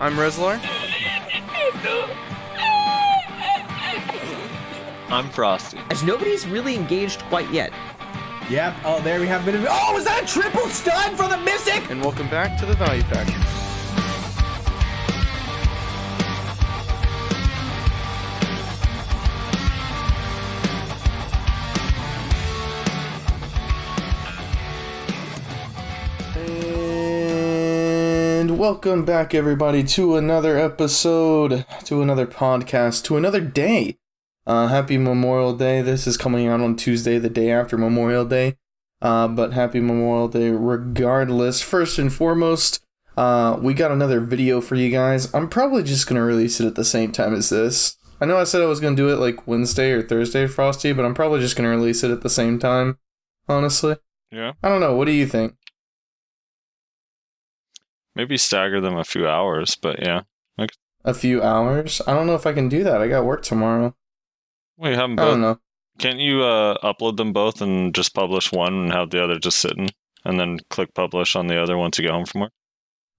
I'm Rezlar. I'm Frosty. As nobody's really engaged quite yet. Yep. Oh, there we have a bit of. Oh, was that a triple stun for the Mystic? And welcome back to the Value Pack. And welcome back, everybody, to another episode, to another podcast, to another day. Happy Memorial Day. This is coming out on Tuesday, the day after Memorial Day. But happy Memorial Day regardless. First and foremost, we got another video for you guys. I'm probably just going to release it at the same time as this. I know I said I was going to do it like Wednesday or Thursday, Frosty, but I'm probably just going to release it at the same time, honestly. Yeah. I don't know. What do you think? Maybe stagger them a few hours, but yeah. A few hours? I don't know if I can do that. I got work tomorrow. Well, you have them I don't both. know. Can't you upload them both and just publish one and have the other just sitting, and then click publish on the other once you get home from work?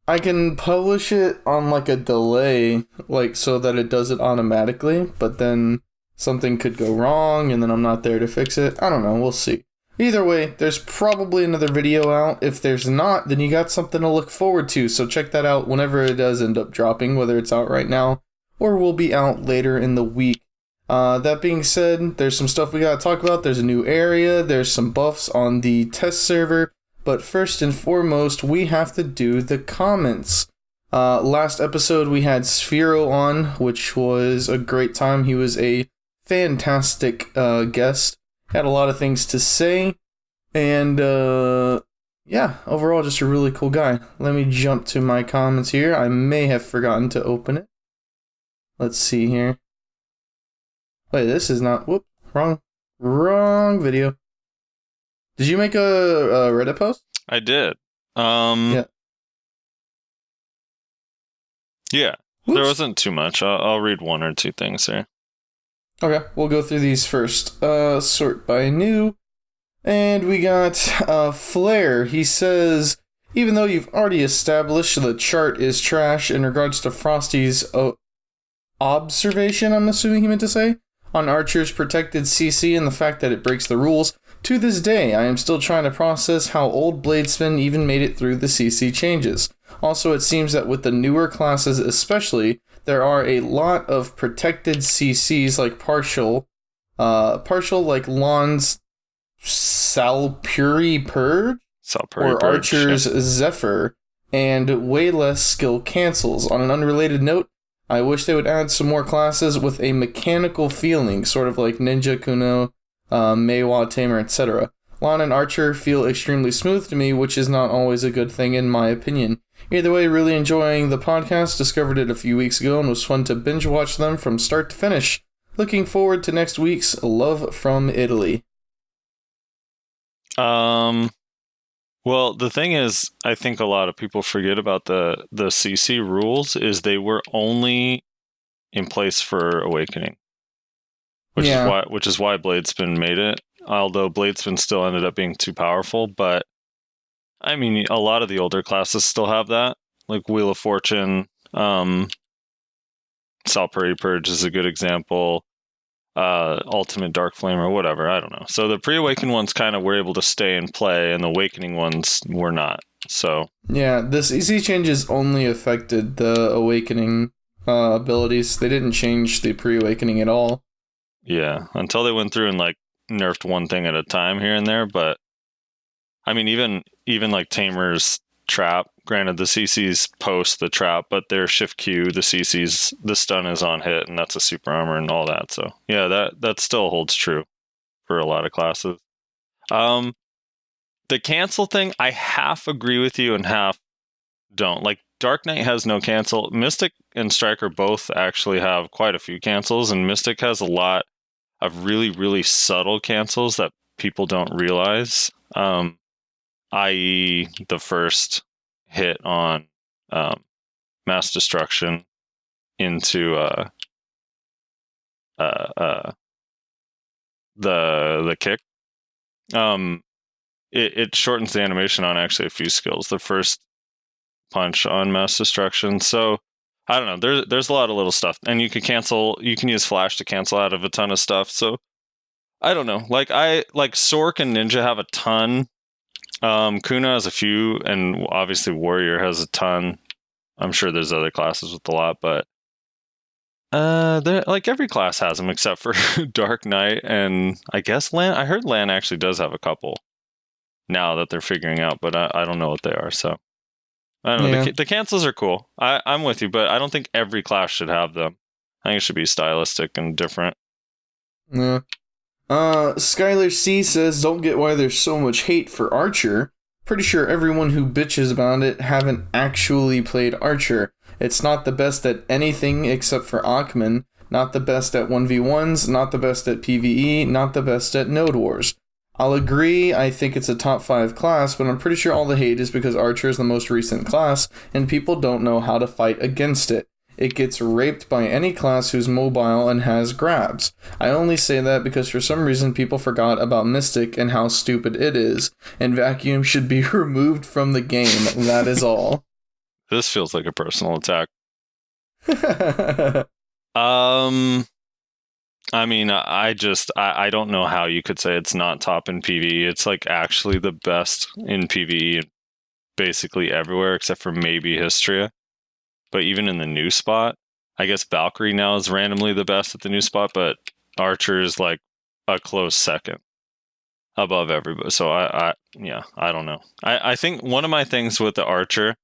I can publish it on like a delay, like so that it does it automatically, but then something could go wrong and then I'm not there to fix it. I don't know, we'll see. Either way, there's probably another video out. If there's not, then you got something to look forward to, so check that out whenever it does end up dropping, whether it's out right now or will be out later in the week. That being said, there's some stuff we gotta talk about. There's a new area, there's some buffs on the test server, but first and foremost, we have to do the comments. Last episode we had Sphero on, which was a great time. He was a fantastic guest, had a lot of things to say, and yeah, overall just a really cool guy. Let me jump to my comments here. I may have forgotten to open it. Let's see here. Wait, this is not... Whoop. Wrong video. Did you make a Reddit post? I did. Yeah. Yeah. Whoops. There wasn't too much. I'll read one or two things here. Okay, we'll go through these first. Sort by new. And we got Flair. He says, even though you've already established the chart is trash in regards to Frosty's observation, I'm assuming he meant to say, on Archer's protected CC and the fact that it breaks the rules, to this day, I am still trying to process how old Bladespin even made it through the CC changes. Also, it seems that with the newer classes especially, there are a lot of protected CCs like partial like Lon's Salpuri Purge, or Archer's Zephyr, and way less skill cancels. On an unrelated note, I wish they would add some more classes with a mechanical feeling, sort of like Ninja, Kuno, Meiwa, Tamer, etc. Lon and Archer feel extremely smooth to me, which is not always a good thing in my opinion. Either way, really enjoying the podcast, discovered it a few weeks ago, and was fun to binge watch them from start to finish. Looking forward to next week's Love from Italy. Well, the thing is, I think a lot of people forget about the CC rules is they were only in place for Awakening, which is why Bladespin made it. Although Bladespin still ended up being too powerful, but I mean, a lot of the older classes still have that, like Wheel of Fortune, Salpuri Purge is a good example. Ultimate Dark Flame or whatever, I don't know. So the pre-awakened ones kind of were able to stay and play, and the awakening ones were not. So yeah, the CC changes only affected the awakening abilities. They didn't change the pre-awakening at all. Yeah, until they went through and like nerfed one thing at a time here and there. But I mean, even like Tamer's Trap, granted the CC's post the trap, but their shift Q, the CC's, the stun is on hit, and that's a super armor and all that. So yeah, that still holds true for a lot of classes. The cancel thing, I half agree with you and half don't. Like Dark Knight has no cancel. Mystic and Striker both actually have quite a few cancels, and Mystic has a lot of really, really subtle cancels that people don't realize. I.e. the first hit on mass destruction into the kick. It shortens the animation on actually a few skills. The first punch on mass destruction. So I don't know. There's a lot of little stuff, and you can use flash to cancel out of a ton of stuff. So I don't know. Like Sork and Ninja have a ton. Kuna has a few, and obviously Warrior has a ton. I'm sure there's other classes with a lot, but like every class has them except for Dark Knight, and I guess Lan. I heard Lan actually does have a couple now that they're figuring out, but I don't know what they are. So I don't know. Yeah. The cancels are cool. I'm with you, but I don't think every class should have them. I think it should be stylistic and different. Yeah. Skylar C says, don't get why there's so much hate for Archer. Pretty sure everyone who bitches about it haven't actually played Archer. It's not the best at anything except for Achman, not the best at 1v1s, not the best at PvE, not the best at Node Wars. I'll agree, I think it's a top 5 class, but I'm pretty sure all the hate is because Archer is the most recent class, and people don't know how to fight against it. It gets raped by any class who's mobile and has grabs. I only say that because for some reason people forgot about Mystic and how stupid it is, and Vacuum should be removed from the game, that is all. This feels like a personal attack. I mean, I don't know how you could say it's not top in PvE. It's like actually the best in PvE basically everywhere except for maybe Hystria. But even in the new spot, I guess Valkyrie now is randomly the best at the new spot, but Archer is like a close second above everybody. So I don't know. I think one of my things with the Archer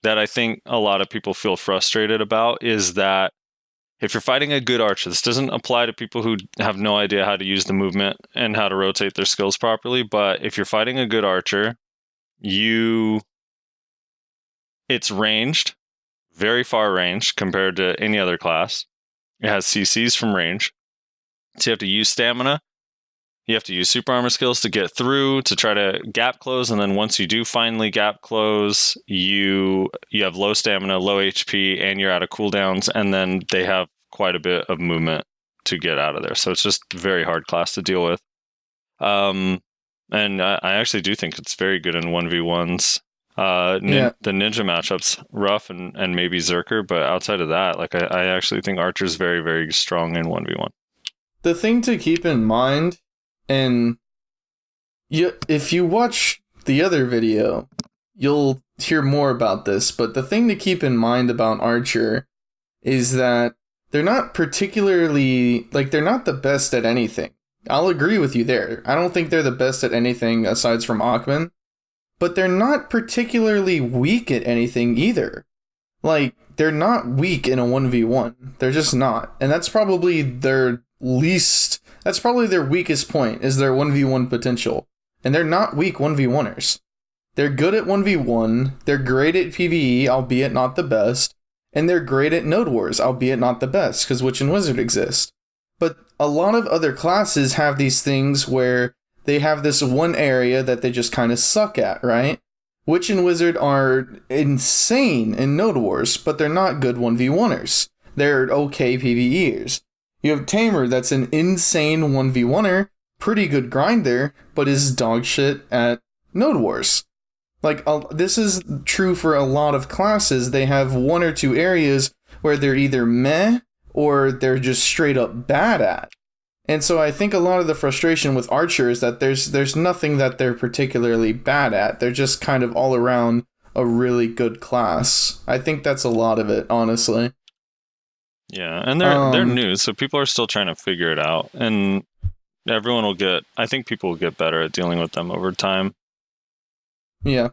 that I think a lot of people feel frustrated about is that if you're fighting a good Archer, this doesn't apply to people who have no idea how to use the movement and how to rotate their skills properly, but if you're fighting a good Archer, it's ranged, very far ranged compared to any other class. It has CCs from range. So you have to use stamina. You have to use super armor skills to get through, to try to gap close, and then once you do finally gap close, you have low stamina, low HP, and you're out of cooldowns, and then they have quite a bit of movement to get out of there. So it's just a very hard class to deal with. And I actually do think it's very good in 1v1s. The ninja matchup's rough and maybe Zerker, but outside of that, like I actually think Archer's very, very strong in 1v1. The thing to keep in mind, and if you watch the other video, you'll hear more about this, but the thing to keep in mind about Archer is that they're not particularly, like, they're not the best at anything. I'll agree with you there. I don't think they're the best at anything aside from Achman, but they're not particularly weak at anything either. Like, they're not weak in a 1v1. They're just not. And that's probably their weakest point, is their 1v1 potential. And they're not weak 1v1ers. They're good at 1v1, they're great at PvE, albeit not the best, and they're great at Node Wars, albeit not the best, because Witch and Wizard exist. But a lot of other classes have these things where they have this one area that they just kind of suck at, right? Witch and Wizard are insane in Node Wars, but they're not good 1v1ers. They're okay PvEers. You have Tamer that's an insane 1v1er, pretty good grinder, but is dog shit at Node Wars. Like, this is true for a lot of classes. They have one or two areas where they're either meh or they're just straight up bad at. And so I think a lot of the frustration with Archer is that there's nothing that they're particularly bad at. They're just kind of all around a really good class. I think that's a lot of it, honestly. Yeah, and they're new, so people are still trying to figure it out. And I think people will get better at dealing with them over time. Yeah.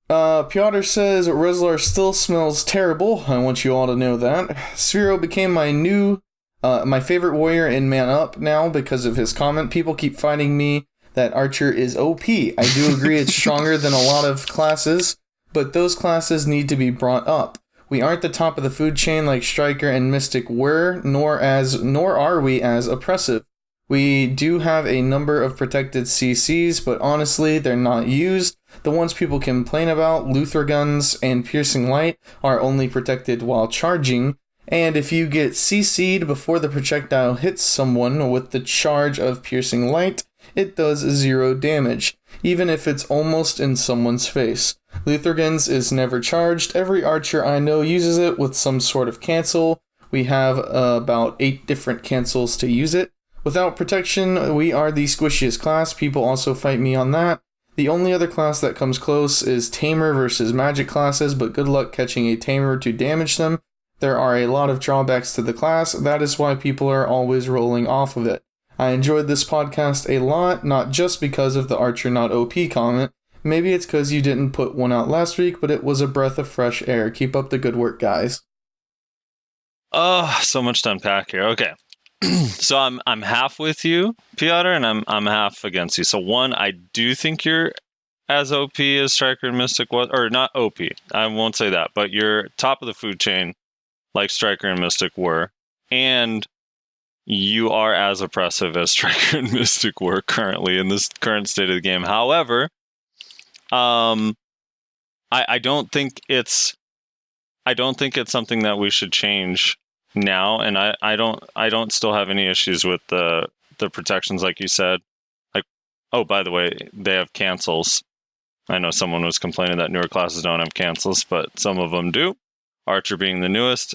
Piotr says, Rezlar still smells terrible. I want you all to know that. Sphero became my favorite warrior in Man Up now because of his comment. People keep finding me that Archer is OP. I do agree it's stronger than a lot of classes, but those classes need to be brought up. We aren't the top of the food chain like Striker and Mystic were, nor are we as oppressive. We do have a number of protected CCs, but honestly, they're not used. The ones people complain about, Luthor Guns and Piercing Light, are only protected while charging. And if you get CC'd before the projectile hits someone with the charge of Piercing Light, it does 0 damage, even if it's almost in someone's face. Luthergens is never charged. Every archer I know uses it with some sort of cancel. We have about 8 different cancels to use it. Without protection, we are the squishiest class. People also fight me on that. The only other class that comes close is Tamer versus Magic classes, but good luck catching a Tamer to damage them. There are a lot of drawbacks to the class. That is why people are always rolling off of it. I enjoyed this podcast a lot, not just because of the Archer Not OP comment. Maybe it's because you didn't put one out last week, but it was a breath of fresh air. Keep up the good work, guys. Oh, so much to unpack here. Okay. So I'm half with you, Piotr, and I'm half against you. So one, I do think you're as OP as Striker and Mystic was, or not OP. I won't say that, but you're top of the food chain, like Striker and Mystic were, and you are as oppressive as Striker and Mystic were currently in this current state of the game. However, I don't think it's something that we should change now, and I don't still have any issues with the protections like you said. Like, oh, by the way, they have cancels. I know someone was complaining that newer classes don't have cancels, but some of them do. Archer being the newest.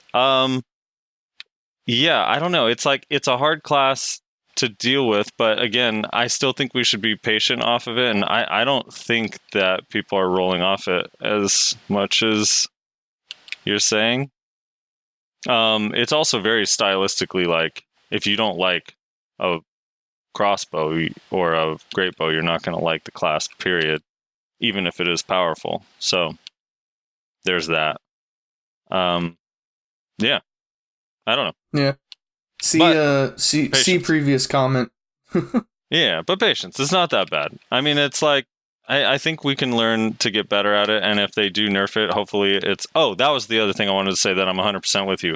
Yeah, I don't know. It's like it's a hard class to deal with, but again, I still think we should be patient off of it, and I don't think that people are rolling off it as much as you're saying. It's also very stylistically like, if you don't like a crossbow or a great bow, you're not going to like the class, period, even if it is powerful. So there's that. Yeah, I don't know. Yeah. See previous comment. Yeah, but patience. It's not that bad. I mean, it's like, I think we can learn to get better at it, and if they do nerf it, hopefully it's... Oh, that was the other thing I wanted to say that I'm 100% with you.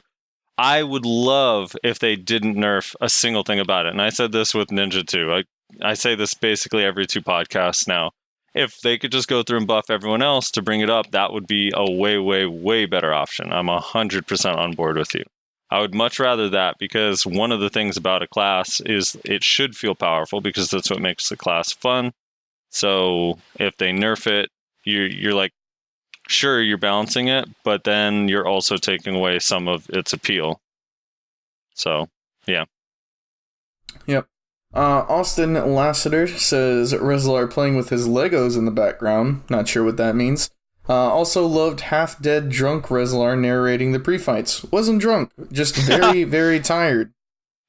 I would love if they didn't nerf a single thing about it, and I said this with Ninja too. I say this basically every 2 podcasts now. If they could just go through and buff everyone else to bring it up, that would be a way, way, way better option. I'm 100% on board with you. I would much rather that, because one of the things about a class is it should feel powerful, because that's what makes the class fun. So if they nerf it, you're like, sure, you're balancing it, but then you're also taking away some of its appeal. So, yeah. Yep. Austin Lassiter says Rezlar playing with his Legos in the background. Not sure what that means. Also loved half-dead drunk Rezlar narrating the pre-fights. Wasn't drunk, just very, very tired.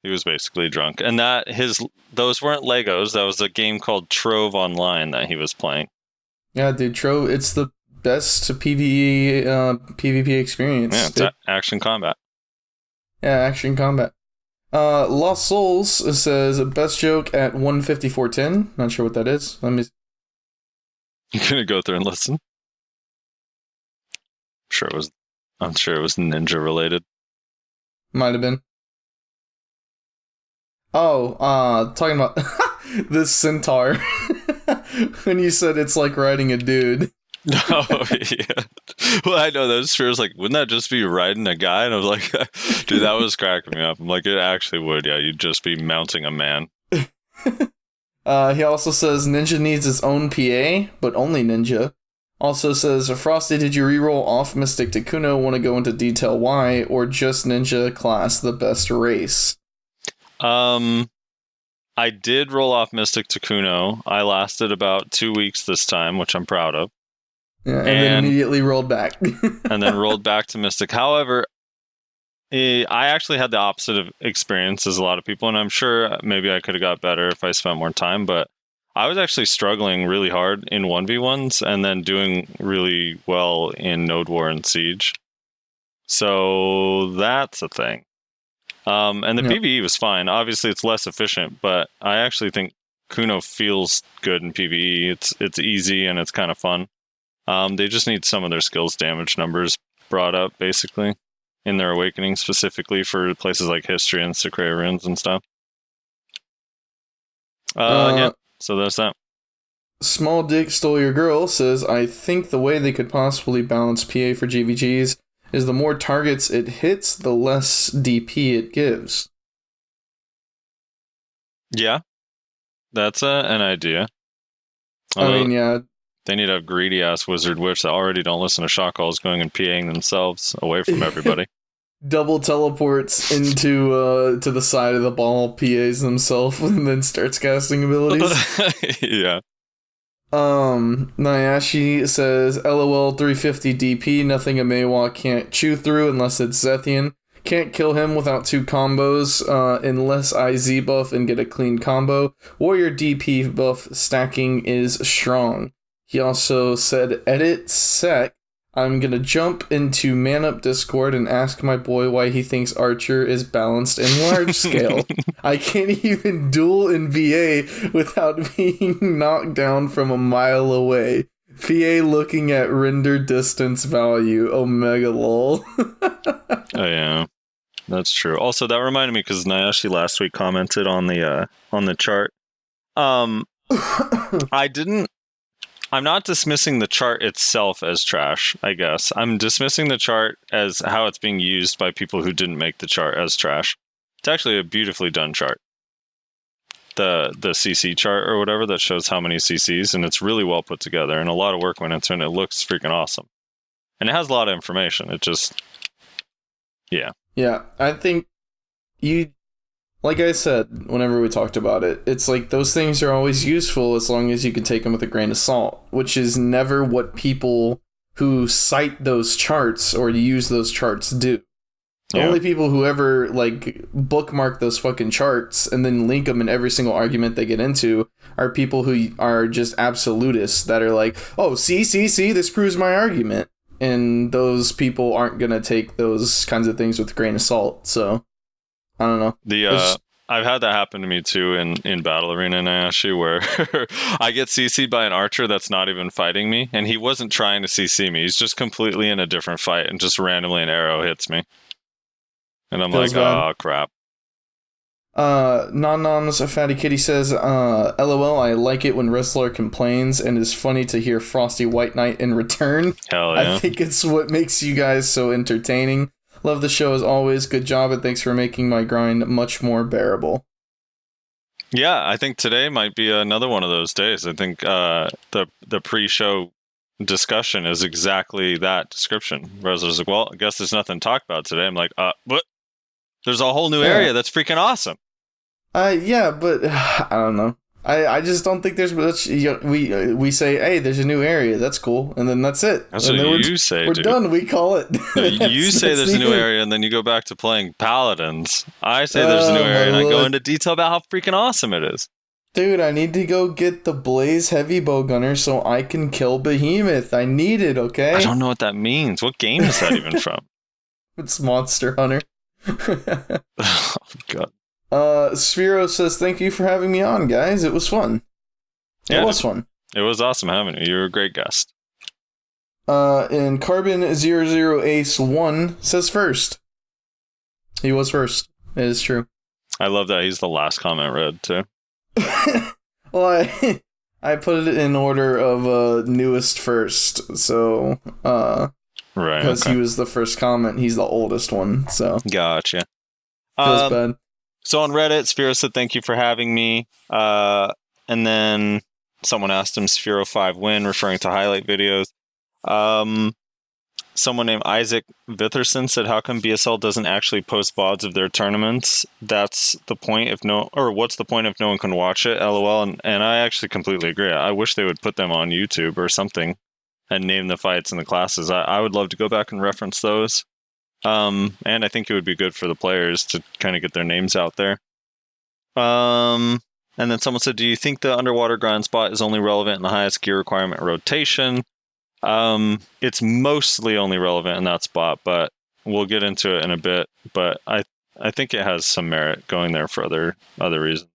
He was basically drunk. And those weren't Legos. That was a game called Trove Online that he was playing. Yeah, dude, Trove, it's the best PvE, PvP experience. Yeah, it's action combat. Yeah, action combat. Lost Souls says, best joke at 154.10. Not sure what that is. You're going to go through and listen? I'm sure it was ninja related. Might have been. Oh, talking about this centaur. When you said it's like riding a dude. Oh, yeah. Well, I know those fears, like, wouldn't that just be riding a guy? And I was like, dude, that was cracking me up. I'm like, it actually would, yeah. You'd just be mounting a man. He also says Ninja needs its own PA, but only Ninja. Also says, Frosty, did you reroll off Mystic to Kuno? Want to go into detail why, or just Ninja class the best race? I did roll off Mystic to Kuno. I lasted about 2 weeks this time, which I'm proud of. Yeah, and then immediately rolled back. And then rolled back to Mystic. However, I actually had the opposite of experience as a lot of people, and I'm sure maybe I could have got better if I spent more time, but I was actually struggling really hard in 1v1s and then doing really well in Node War and Siege. So that's a thing. And the PvE was fine. Obviously, it's less efficient, but I actually think Kuno feels good in PvE. It's easy and it's kind of fun. They just need some of their skills damage numbers brought up, basically, in their Awakening, specifically for places like History and Sycraia runes and stuff. Yeah, so there's that. Small Dick Stole Your Girl says, I think the way they could possibly balance PA for GVGs is the more targets it hits, the less DP it gives. Yeah. That's an idea. I mean, yeah. They need to have greedy ass wizard witch that already don't listen to shot calls going and PAing themselves away from everybody. Double teleports into to the side of the ball, PAs himself, and then starts casting abilities. Yeah. Nayashe says, LOL 350 DP, nothing a Maywa can't chew through unless it's Zethian. Can't kill him without 2 combos, unless I Z buff and get a clean combo. Warrior DP buff stacking is strong. He also said, edit sec. I'm gonna jump into Man Up Discord and ask my boy why he thinks Archer is balanced in large scale. I can't even duel in VA without being knocked down from a mile away. PA looking at render distance value. Omega lol. Oh yeah, that's true. Also, that reminded me because Nayashe last week commented on the chart. I'm not dismissing the chart itself as trash, I guess. I'm dismissing the chart as how it's being used by people who didn't make the chart as trash. It's actually a beautifully done chart. The CC chart or whatever that shows how many CCs, and it's really well put together, and a lot of work went into it, and it looks freaking awesome. And it has a lot of information. It just... Yeah. Yeah, I think you... Like I said, whenever we talked about it, it's like those things are always useful as long as you can take them with a grain of salt, which is never what people who cite those charts or use those charts do. The only people who ever, like, bookmark those fucking charts and then link them in every single argument they get into are people who are just absolutists that are like, oh, see, this proves my argument. And those people aren't going to take those kinds of things with a grain of salt, so... I don't know. I've had that happen to me too in Battle Arena Nayashe, where I get CC'd by an archer that's not even fighting me, and he wasn't trying to CC me. He's just completely in a different fight, and just randomly an arrow hits me. And I'm like, oh, crap. Non-noms Fatty Kitty says, LOL, I like it when wrestler complains, and it's funny to hear Frosty White Knight in return. Hell yeah. I think it's what makes you guys so entertaining. Love the show as always. Good job, and thanks for making my grind much more bearable. Yeah, I think today might be another one of those days. I think the pre-show discussion is exactly that description. Rezler's like, well, I guess there's nothing to talk about today. I'm like, what? There's a whole new area that's freaking awesome. Yeah, but I don't know. I just don't think there's much. We say, hey, there's a new area. That's cool, and then that's it. That's what you say. We're done. We call it. No, you say there's a new area, and then you go back to playing Paladins. I say there's a new area, and I go into detail about how freaking awesome it is. Dude, I need to go get the Blaze Heavy Bowgunner so I can kill Behemoth. I need it. Okay. I don't know what that means. What game is that even from? It's Monster Hunter. Oh God. Sphero says, thank you for having me on, guys. It was fun. Yeah, it was fun. It was awesome having you. You were a great guest. And Carbon00 Ace 1 says first. He was first. It is true. I love that he's the last comment read, too. Well, I put it in order of newest first, so... right, because he was the first comment, he's the oldest one, so... Gotcha. Feels bad. So on Reddit, Sphero said, thank you for having me. And then someone asked him, Sphero 5 win, referring to highlight videos. Someone named Isaac Vitherson said, how come BSL doesn't actually post VODs of their tournaments? That's the point what's the point if no one can watch it? LOL. And I actually completely agree. I wish they would put them on YouTube or something and name the fights and the classes. I would love to go back and reference those. And I think it would be good for the players to kind of get their names out there. And then someone said, do you think the underwater grind spot is only relevant in the highest gear requirement rotation? It's mostly only relevant in that spot, but we'll get into it in a bit. But I think it has some merit going there for other reasons.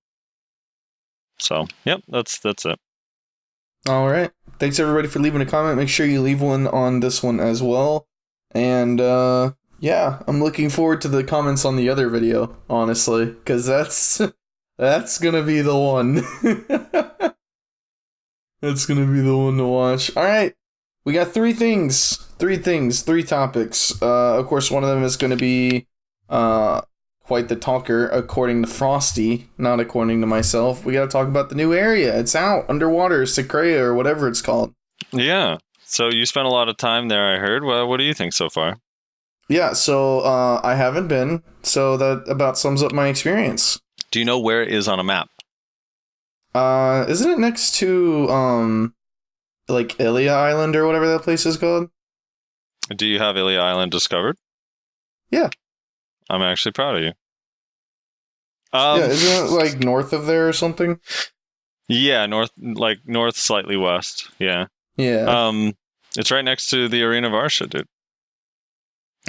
So, yep, that's it. All right. Thanks everybody for leaving a comment. Make sure you leave one on this one as well. And yeah, I'm looking forward to the comments on the other video, honestly, because that's gonna be the one. That's gonna be the one to watch. All right. We got three topics. Of course, one of them is going to be quite the talker, according to Frosty, not according to myself. We gotta talk about the new area. It's out, underwater, Sycraia, or whatever it's called. Yeah. So you spent a lot of time there, I heard. Well, what do you think so far? Yeah, so I haven't been, so that about sums up my experience. Do you know where it is on a map? Isn't it next to, like, Ilia Island or whatever that place is called? Do you have Ilia Island discovered? Yeah. I'm actually proud of you. Yeah, isn't it, like, north of there or something? Yeah, north, slightly west. Yeah. Yeah. It's right next to the Arena Varsha, dude.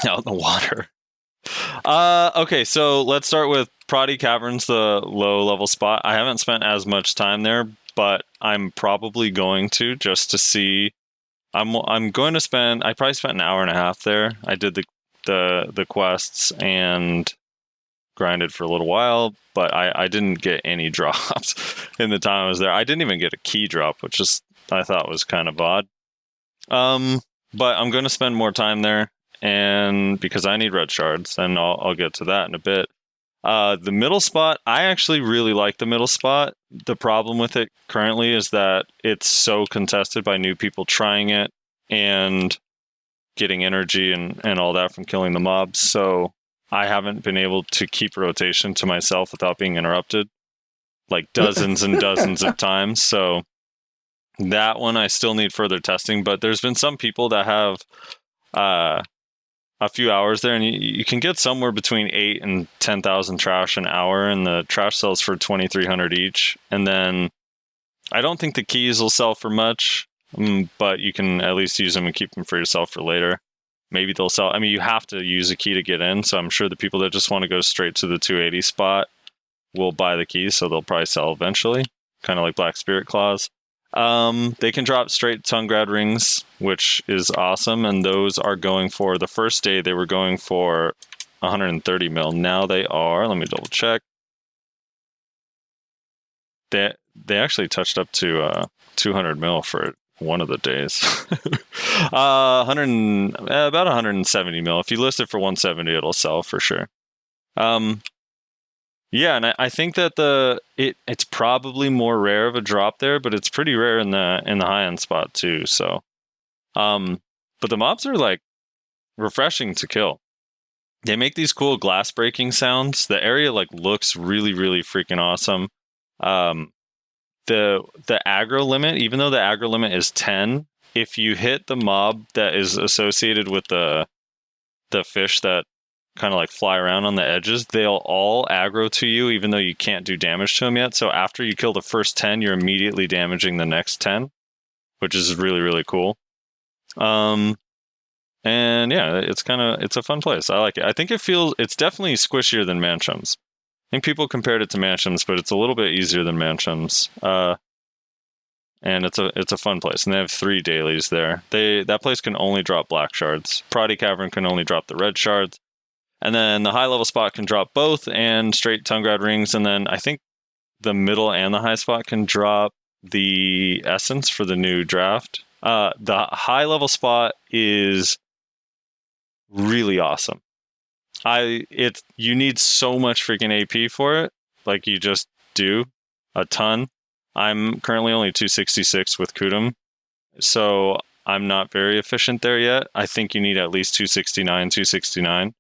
Out in the water. Okay, so let's start with Prodi Caverns, the low-level spot. I haven't spent as much time there, but I'm probably going to, just to see. I'm going to spend. I probably spent an hour and a half there. I did the quests and grinded for a little while, but I didn't get any drops in the time I was there. I didn't even get a key drop, which is I thought was kind of odd. But I'm going to spend more time there, and because I need red shards, and I'll get to that in a bit. The middle spot, I actually really like the middle spot. The problem with it currently is that it's so contested by new people trying it and getting energy and all that from killing the mobs. So I haven't been able to keep rotation to myself without being interrupted like dozens and dozens of times. So that one I still need further testing, but there's been some people that have a few hours there, and you can get somewhere between 8 and 10,000 trash an hour, and the trash sells for 2,300 each. And then I don't think the keys will sell for much, but you can at least use them and keep them for yourself for later. Maybe they'll sell. I mean, you have to use a key to get in, so I'm sure the people that just want to go straight to the 280 spot will buy the keys, so they'll probably sell eventually, kind of like Black Spirit Claws. They can drop straight Tungrad rings, which is awesome, and those are going for, the first day they were going for 130 mil. Now they are, let me double check. They actually touched up to 200 mil for one of the days. 100 about 170 mil. If you list it for 170, it'll sell for sure. Yeah, and I think that it's probably more rare of a drop there, but it's pretty rare in the high end spot too. So, but the mobs are like refreshing to kill. They make these cool glass breaking sounds. The area like looks really, really freaking awesome. The aggro limit, even though the aggro limit is 10, if you hit the mob that is associated with the fish that kind of like fly around on the edges, they'll all aggro to you, even though you can't do damage to them yet. So after you kill the first 10, you're immediately damaging the next 10, which is really, really cool. And yeah, it's a fun place. I like it. I think it's definitely squishier than Manchums. I think people compared it to Manchums, but it's a little bit easier than Manchums. And it's a fun place. And they have 3 dailies there. That place can only drop black shards. Prodi Cavern can only drop the red shards. And then the high level spot can drop both and straight Tungrad rings. And then I think the middle and the high spot can drop the essence for the new draft. The high level spot is really awesome. You need so much freaking AP for it. Like you just do a ton. I'm currently only 266 with Kudum, so I'm not very efficient there yet. I think you need at least 269.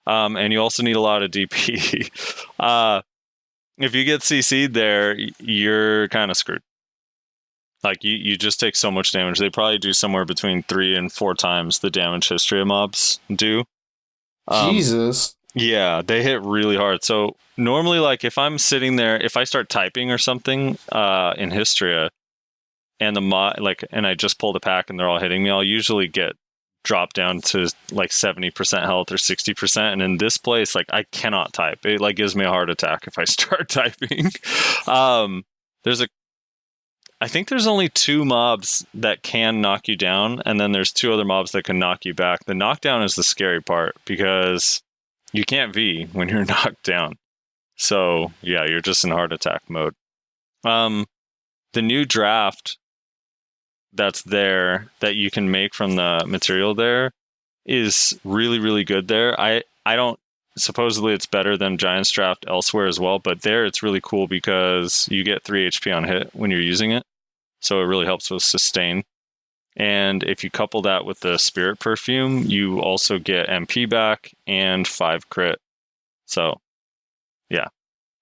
And you also need a lot of DP. If you get CC'd there, you're kind of screwed. Like you just take so much damage. They probably do somewhere between 3 and 4 times the damage history of mobs do. Jesus. Yeah, they hit really hard. So normally, like if I'm sitting there, if I start typing or something in Histria, and and I just pull the pack and they're all hitting me, I'll usually get dropped down to like 70% health or 60%. And in this place, like I cannot type. It like gives me a heart attack if I start typing. I think there's only 2 mobs that can knock you down, and then there's 2 other mobs that can knock you back. The knockdown is the scary part because you can't V when you're knocked down. So yeah, you're just in heart attack mode. The new draft that's there that you can make from the material there is really, really good there. I don't supposedly it's better than Giant's Draft elsewhere as well, but there it's really cool because you get 3 HP on hit when you're using it. So it really helps with sustain. And if you couple that with the Spirit Perfume, you also get MP back and 5 crit. So, yeah,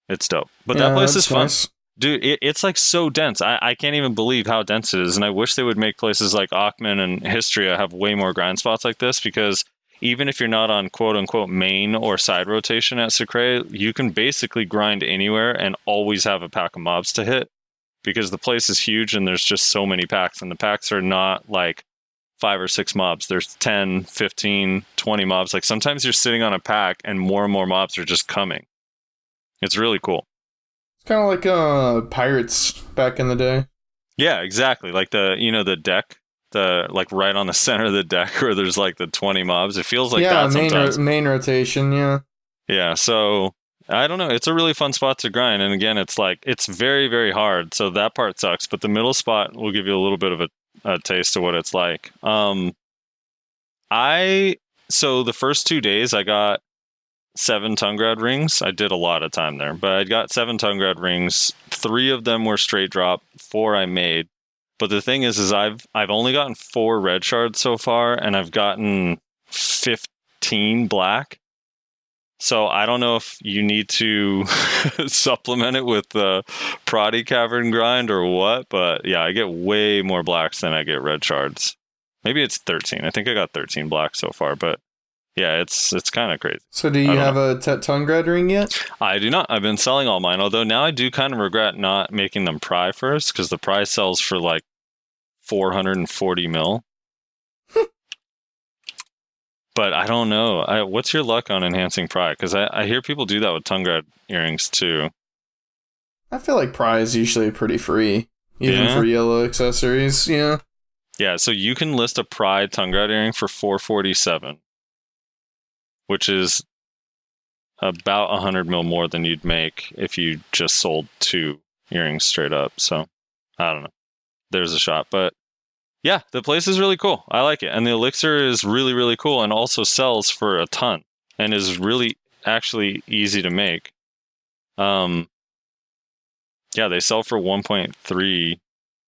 it's dope. But that place is fun. Nice. Dude, it's like so dense. I can't even believe how dense it is. And I wish they would make places like Ackman and Histria have way more grind spots like this, because even if you're not on quote-unquote main or side rotation at Sycraia, you can basically grind anywhere and always have a pack of mobs to hit, because the place is huge and there's just so many packs, and the packs are not like 5 or 6 mobs. There's 10, 15, 20 mobs. Like sometimes you're sitting on a pack and more mobs are just coming. It's really cool. It's kind of like Pirates back in the day. Yeah, exactly. Like the deck, like right on the center of the deck where there's like the 20 mobs. It feels like that sometimes. Main rotation, yeah. Yeah, so I don't know. It's a really fun spot to grind. And again, it's like, it's very, very hard. So that part sucks. But the middle spot will give you a little bit of a taste of what it's like. So the first 2 days I got 7 Tungrad rings. I did a lot of time there, but I got 7 Tungrad rings. 3 of them were straight drop, 4 I made. But the thing is I've only gotten 4 red shards so far, and I've gotten 15 black. So I don't know if you need to supplement it with the Prodi Cavern grind or what, but yeah, I get way more blacks than I get red shards. Maybe it's 13. I think I got 13 blacks so far, but yeah, it's kind of crazy. So do you have a Tungrad ring yet? I do not. I've been selling all mine, although now I do kind of regret not making them pry first, because the pry sells for like 440 mil. But I don't know. What's your luck on enhancing pry? Because I hear people do that with Tungrad earrings too. I feel like pry is usually pretty free, even for yellow accessories. Yeah. Yeah, so you can list a pry Tungrad earring for 447. Which is about 100 mil more than you'd make if you just sold 2 earrings straight up. So, I don't know. There's a shot. But, yeah, the place is really cool. I like it. And the elixir is really, really cool and also sells for a ton and is really actually easy to make. Yeah, they sell for 1.3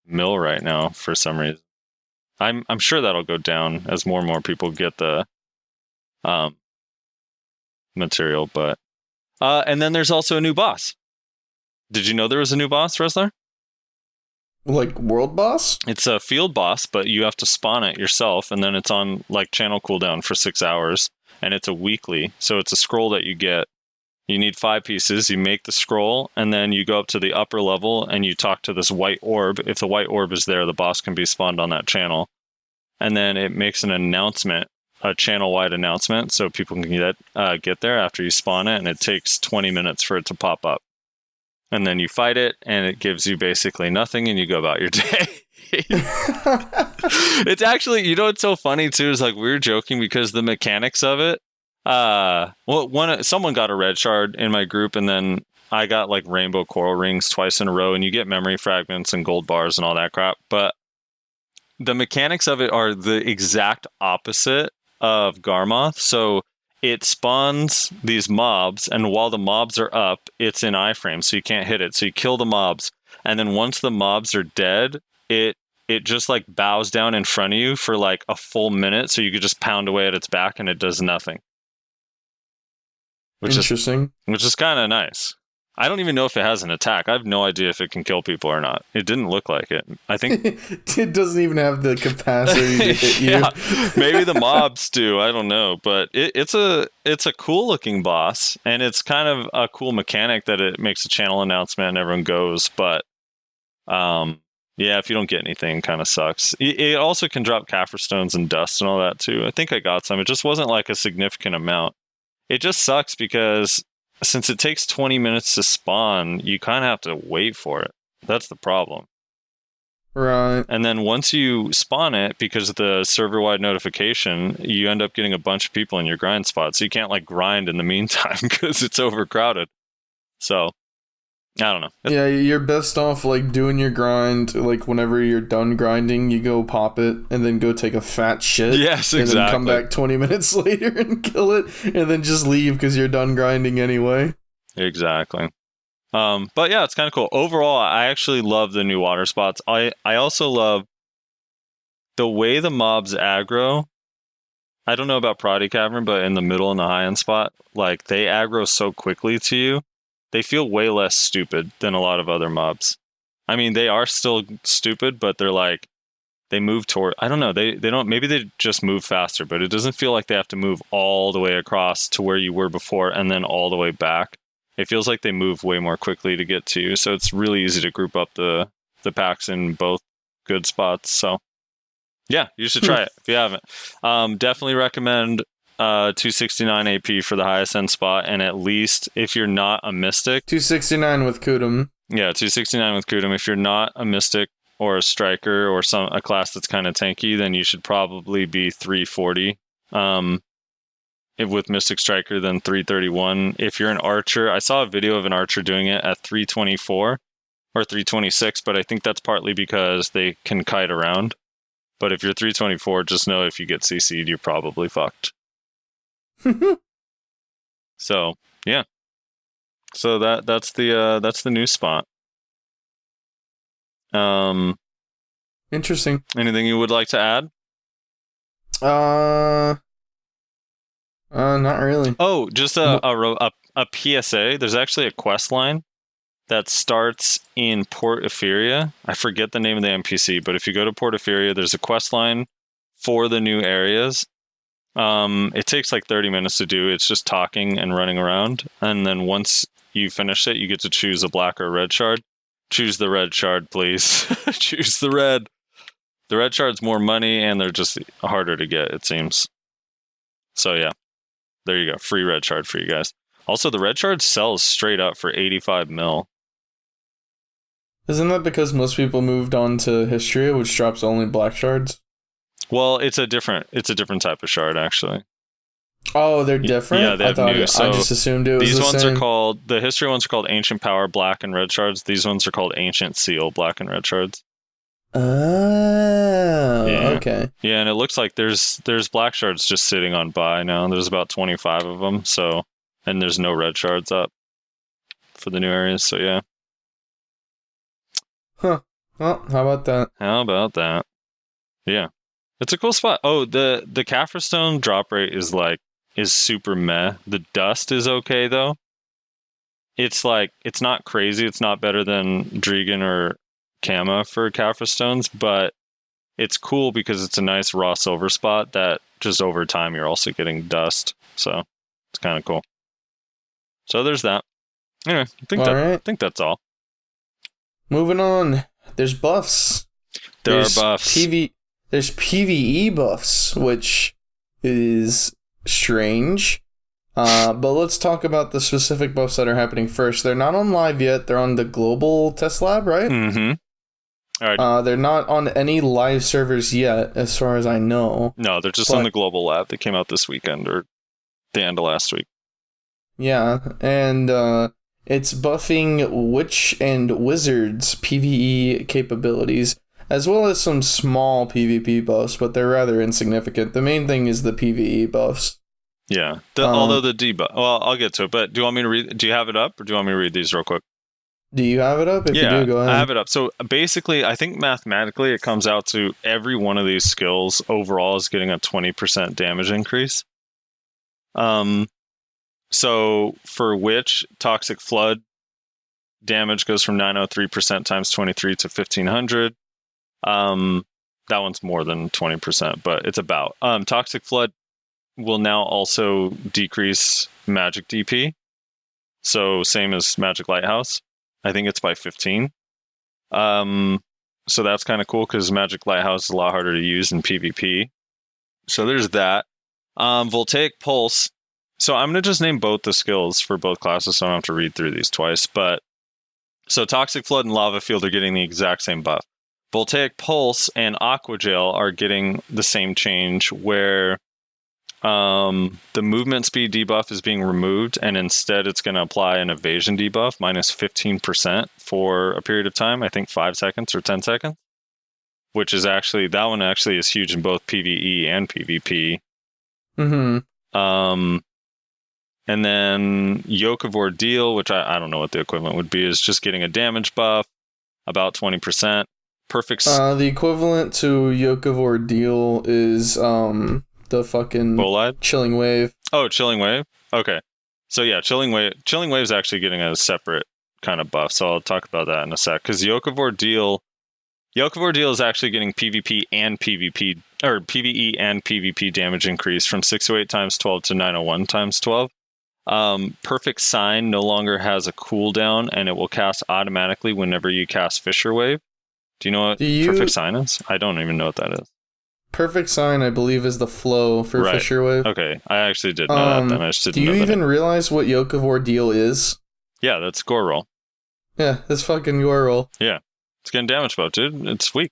mil right now for some reason. I'm sure that'll go down as more and more people get the material, but and then there's also a new boss. Did you know there was a new boss, Wrestler? Like world boss? It's a field boss, but you have to spawn it yourself, and then it's on like channel cooldown for 6 hours, and it's a weekly. So it's a scroll that you get. You need 5 pieces. You make the scroll, and then you go up to the upper level and you talk to this white orb. If the white orb is there, the boss can be spawned on that channel, and then it makes an announcement, a channel-wide announcement, so people can get there after you spawn it, and it takes 20 minutes for it to pop up. And then you fight it, and it gives you basically nothing, and you go about your day. It's actually, what's so funny, too, is like we were joking because the mechanics of it, someone got a red shard in my group, and then I got like rainbow coral rings twice in a row, and you get memory fragments and gold bars and all that crap, but the mechanics of it are the exact opposite of Garmoth. So it spawns these mobs, and while the mobs are up, it's in iframe, so you can't hit it. So you kill the mobs, and then once the mobs are dead, it just like bows down in front of you for like a full minute, so you could just pound away at its back and it does nothing. Interesting. Which is kind of nice. I don't even know if it has an attack. I have no idea if it can kill people or not. It didn't look like it. I think it doesn't even have the capacity to hit you. Yeah, maybe the mobs do. I don't know, but it's a cool looking boss, and it's kind of a cool mechanic that it makes a channel announcement and everyone goes. But yeah, if you don't get anything, it kind of sucks. It also can drop Kaffir stones and dust and all that too. I think I got some. It just wasn't like a significant amount. It just sucks because since it takes 20 minutes to spawn, you kind of have to wait for it. That's the problem. Right. And then once you spawn it, because of the server-wide notification, you end up getting a bunch of people in your grind spot. So you can't like grind in the meantime because it's overcrowded. So I don't know. Yeah, you're best off like doing your grind. Like whenever you're done grinding, you go pop it and then go take a fat shit. Yes, and then come exactly. back 20 minutes later and kill it, and then just leave because you're done grinding anyway. Exactly. But yeah, it's kind of cool. Overall, I actually love the new water spots. I also love the way the mobs aggro. I don't know about Prodigy Cavern, but in the middle and the high-end spot, like, they aggro so quickly to you. They feel way less stupid than a lot of other mobs. I mean, they are still stupid, but they're like, they move toward, I don't know, they don't, maybe they just move faster, but it doesn't feel like they have to move all the way across to where you were before and then all the way back. It feels like they move way more quickly to get to you, so it's really easy to group up the packs in both good spots. So yeah, you should try it if you haven't. Definitely recommend 269 AP for the highest end spot, and at least if you're not a mystic, 269 with Kudum. yeah, 269 with Kudum. If you're not a mystic or a striker or a class that's kind of tanky, then you should probably be 340. With Mystic Striker, then 331. If you're an archer, I saw a video of an archer doing it at 324 or 326, but I think that's partly because they can kite around. But if you're 324, just know if you get CC'd, you're probably fucked. So yeah, so that's the new spot. Interesting. Anything you would like to add? Not really. Oh, just a PSA. There's actually a quest line that starts in Port Etheria. I forget the name of the NPC, but if you go to Port Etheria, there's a quest line for the new areas. It takes like 30 minutes to do. It's just talking and running around. And then once you finish it, you get to choose a black or a red shard. Choose the red shard, please. Choose the red. The red shard's more money, and they're just harder to get, it seems. So yeah, there you go. Free red shard for you guys. Also, the red shard sells straight up for 85 mil. Isn't that because most people moved on to Hysteria, which drops only black shards? Well, it's a different type of shard, actually. Oh, they're different? Yeah, they have new. So I just assumed it was these the ones same. are called, the history ones are called Ancient Power Black and Red Shards. These ones are called Ancient Seal Black and Red Shards. Oh, Yeah. okay. Yeah, and it looks like there's black shards just sitting on buy now. There's about 25 of them, so, and there's no red shards up for the new areas, so yeah. Huh. Well, how about that? How about that? Yeah. It's a cool spot. Oh, the Kaffir Stone drop rate is super meh. The dust is okay though. It's not crazy. It's not better than Dregan or Kama for Kaffir Stones, but it's cool because it's a nice raw silver spot that just over time you're also getting dust. So it's kind of cool. So there's that. Anyway, I think that's all. Moving on. There's buffs. There's buffs. There's PvE buffs, which is strange. But let's talk about the specific buffs that are happening first. They're not on live yet. They're on the global test lab, right? Mm-hmm. All right. They're not on any live servers yet, as far as I know. No, they're just on the global lab. They came out this weekend or the end of last week. Yeah, and it's buffing Witch and Wizard's PvE capabilities, as well as some small PvP buffs, but they're rather insignificant. The main thing is the PvE buffs. Yeah, although the debuff. Well, I'll get to it, but do you want me to read? Do you have it up, or do you want me to read these real quick? Do you have it up? If you do, go ahead. I have it up. So basically, I think mathematically it comes out to every one of these skills overall is getting a 20% damage increase. So for Witch, Toxic Flood damage goes from 903% times 23 to 1500. That one's more than 20%, but it's about. Toxic Flood will now also decrease magic DP. So same as Magic Lighthouse. I think it's by 15. So that's kind of cool because Magic Lighthouse is a lot harder to use in PvP. So there's that. Voltaic Pulse. So I'm going to just name both the skills for both classes so I don't have to read through these twice. But so Toxic Flood and Lava Field are getting the exact same buff. Voltaic Pulse and Aqua Gel are getting the same change where the movement speed debuff is being removed, and instead it's going to apply an evasion debuff minus 15% for a period of time. I think 5 seconds or 10 seconds, which is actually, that one actually is huge in both PvE and PvP. And then Yoke of Ordeal, which I don't know what the equivalent would be, is just getting a damage buff, about 20%. Perfect. The equivalent to Yoke of Ordeal is the fucking Bolide? Chilling Wave. Oh, Chilling Wave? Okay. So yeah, Chilling Wave is actually getting a separate kind of buff, so I'll talk about that in a sec. Because Yoke of Ordeal is actually getting PvP and PvP, or PvE and PvP damage increase from 608 times 12 to 901 times 12. Perfect Sign no longer has a cooldown, and it will cast automatically whenever you cast Fissure Wave. Do you know what Perfect Sign is? I don't even know what that is. Perfect Sign, I believe, is the flow for Fissure Wave. Okay, I actually did know that. Then I just didn't know that. Do you even realize what Yoke of Ordeal is? Yeah, that's Gore Roll. Yeah, that's fucking Gore Roll. Yeah, it's getting damage buff, dude. It's weak.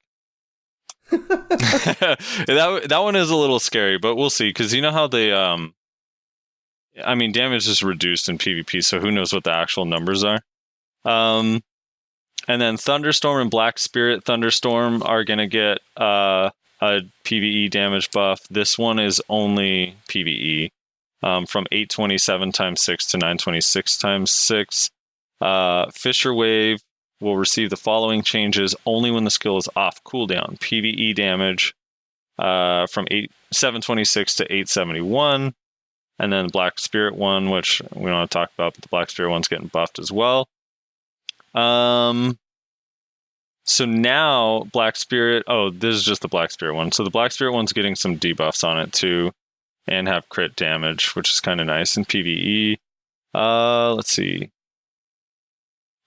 that one is a little scary, but we'll see, because you know how they I mean, damage is reduced in PvP, so who knows what the actual numbers are. And then Thunderstorm and Black Spirit Thunderstorm are going to get a PvE damage buff. This one is only PvE, from 827 times 6 to 926 times 6. Fissure Wave will receive the following changes only when the skill is off cooldown. PvE damage from 726 to 871. And then Black Spirit one, which we don't want to talk about, but the Black Spirit one's getting buffed as well. So now Black Spirit, this is just the Black Spirit one. So the Black Spirit one's getting some debuffs on it too, and have crit damage, which is kind of nice in PvE. Let's see.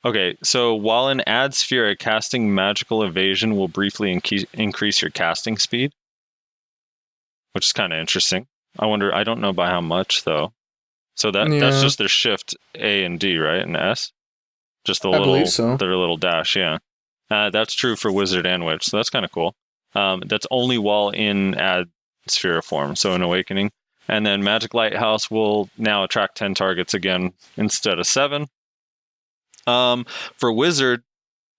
Okay, so while in Ad Sphere, casting Magical Evasion will briefly increase your casting speed, which is kind of interesting. I don't know by how much though. So that's just their shift A and D, right? And S? Just the their little dash, yeah. That's true for Wizard and Witch, so that's kind of cool. That's only while in Ad Sphere form, so in Awakening. And then Magic Lighthouse will now attract 10 targets again instead of 7. For Wizard,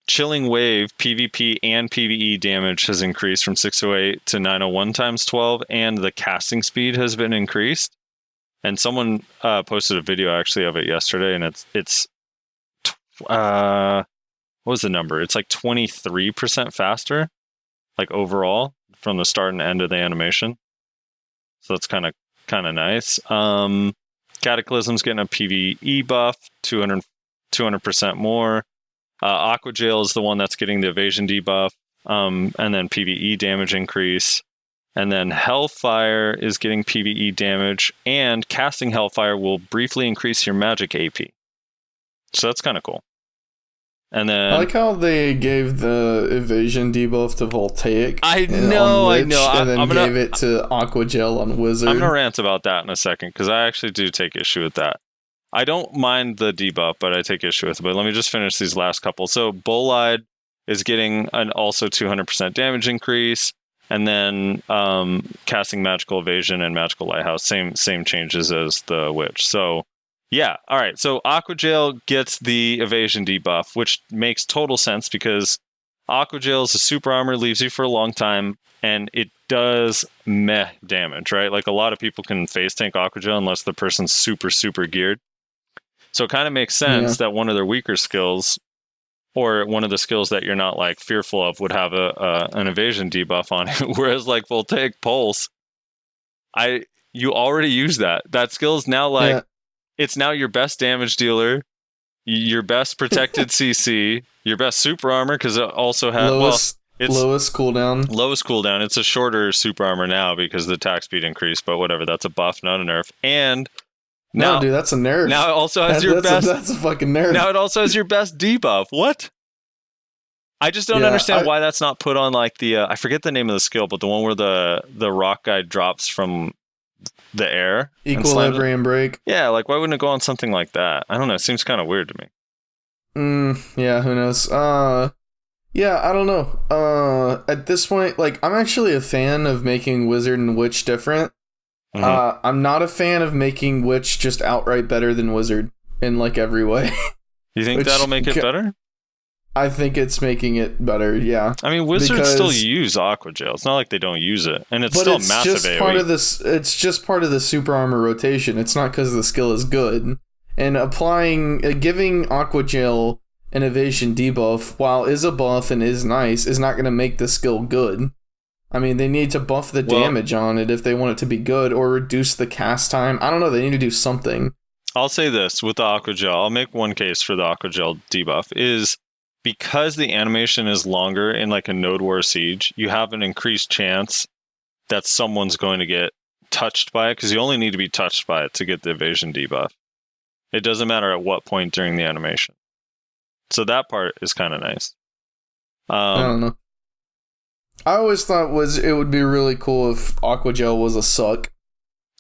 Chilling Wave, PvP and PvE damage has increased from 608 to 901 times 12, and the casting speed has been increased. And someone posted a video actually of it yesterday, and it's what was the number? It's like 23% faster, like overall, from the start and end of the animation. So that's kind of nice. Cataclysm's getting a PvE buff, 200% more. Aqua Jail is the one that's getting the evasion debuff, and then PvE damage increase. And then Hellfire is getting PvE damage, and casting Hellfire will briefly increase your magic AP. So that's kind of cool. And then I like how they gave the evasion debuff to Voltaic. I know. And then gave it to Aqua Gel on Wizard. I'm gonna rant about that in a second, because I actually do take issue with that. I don't mind the debuff, but I take issue with it. But let me just finish these last couple. So Bolide is getting an also 200% damage increase, and then casting Magical Evasion and Magical Lighthouse, same changes as the Witch. So yeah, all right. So Aqua Jail gets the evasion debuff, which makes total sense because Aqua Jail is a super armor, leaves you for a long time, and it does meh damage, right? Like a lot of people can face tank Aqua Jail unless the person's super geared. So it kind of makes sense that one of their weaker skills, or one of the skills that you're not like fearful of, would have an evasion debuff on it. Whereas like Voltaic Pulse, you already use that. That skill is now like it's now your best damage dealer, your best protected CC, your best super armor, because it also has lowest cooldown. Lowest cooldown. It's a shorter super armor now because the attack speed increased, but whatever. That's a buff, not a nerf. And no, dude, that's a nerf. Now it also has that's a fucking nerf. Now it also has your best debuff. What? I just don't understand why that's not put on like the I forget the name of the skill, but the one where the rock guy drops from the air. Equilibrium break. Yeah, like why wouldn't it go on something like that? I don't know. It seems kind of weird to me. Yeah, who knows? Yeah, I don't know. At this point, like I'm actually a fan of making Wizard and Witch different. I'm not a fan of making Witch just outright better than Wizard in like every way. You think that'll make it better? I think it's making it better, yeah. I mean, Wizards still use Aqua Gel. It's not like they don't use it. And it's still massive just AoE. part of this. It's just part of the super armor rotation. It's not because the skill is good. And giving Aqua Gel an evasion debuff, while is a buff and is nice, is not going to make the skill good. I mean, they need to buff the damage on it if they want it to be good, or reduce the cast time. I don't know, they need to do something. I'll say this with the Aqua Gel. I'll make one case for the Aqua Gel debuff is because the animation is longer in like a Node War Siege, you have an increased chance that someone's going to get touched by it, because you only need to be touched by it to get the evasion debuff. It doesn't matter at what point during the animation. So that part is kind of nice. I don't know. I always thought it would be really cool if Aqua Gel was a suck.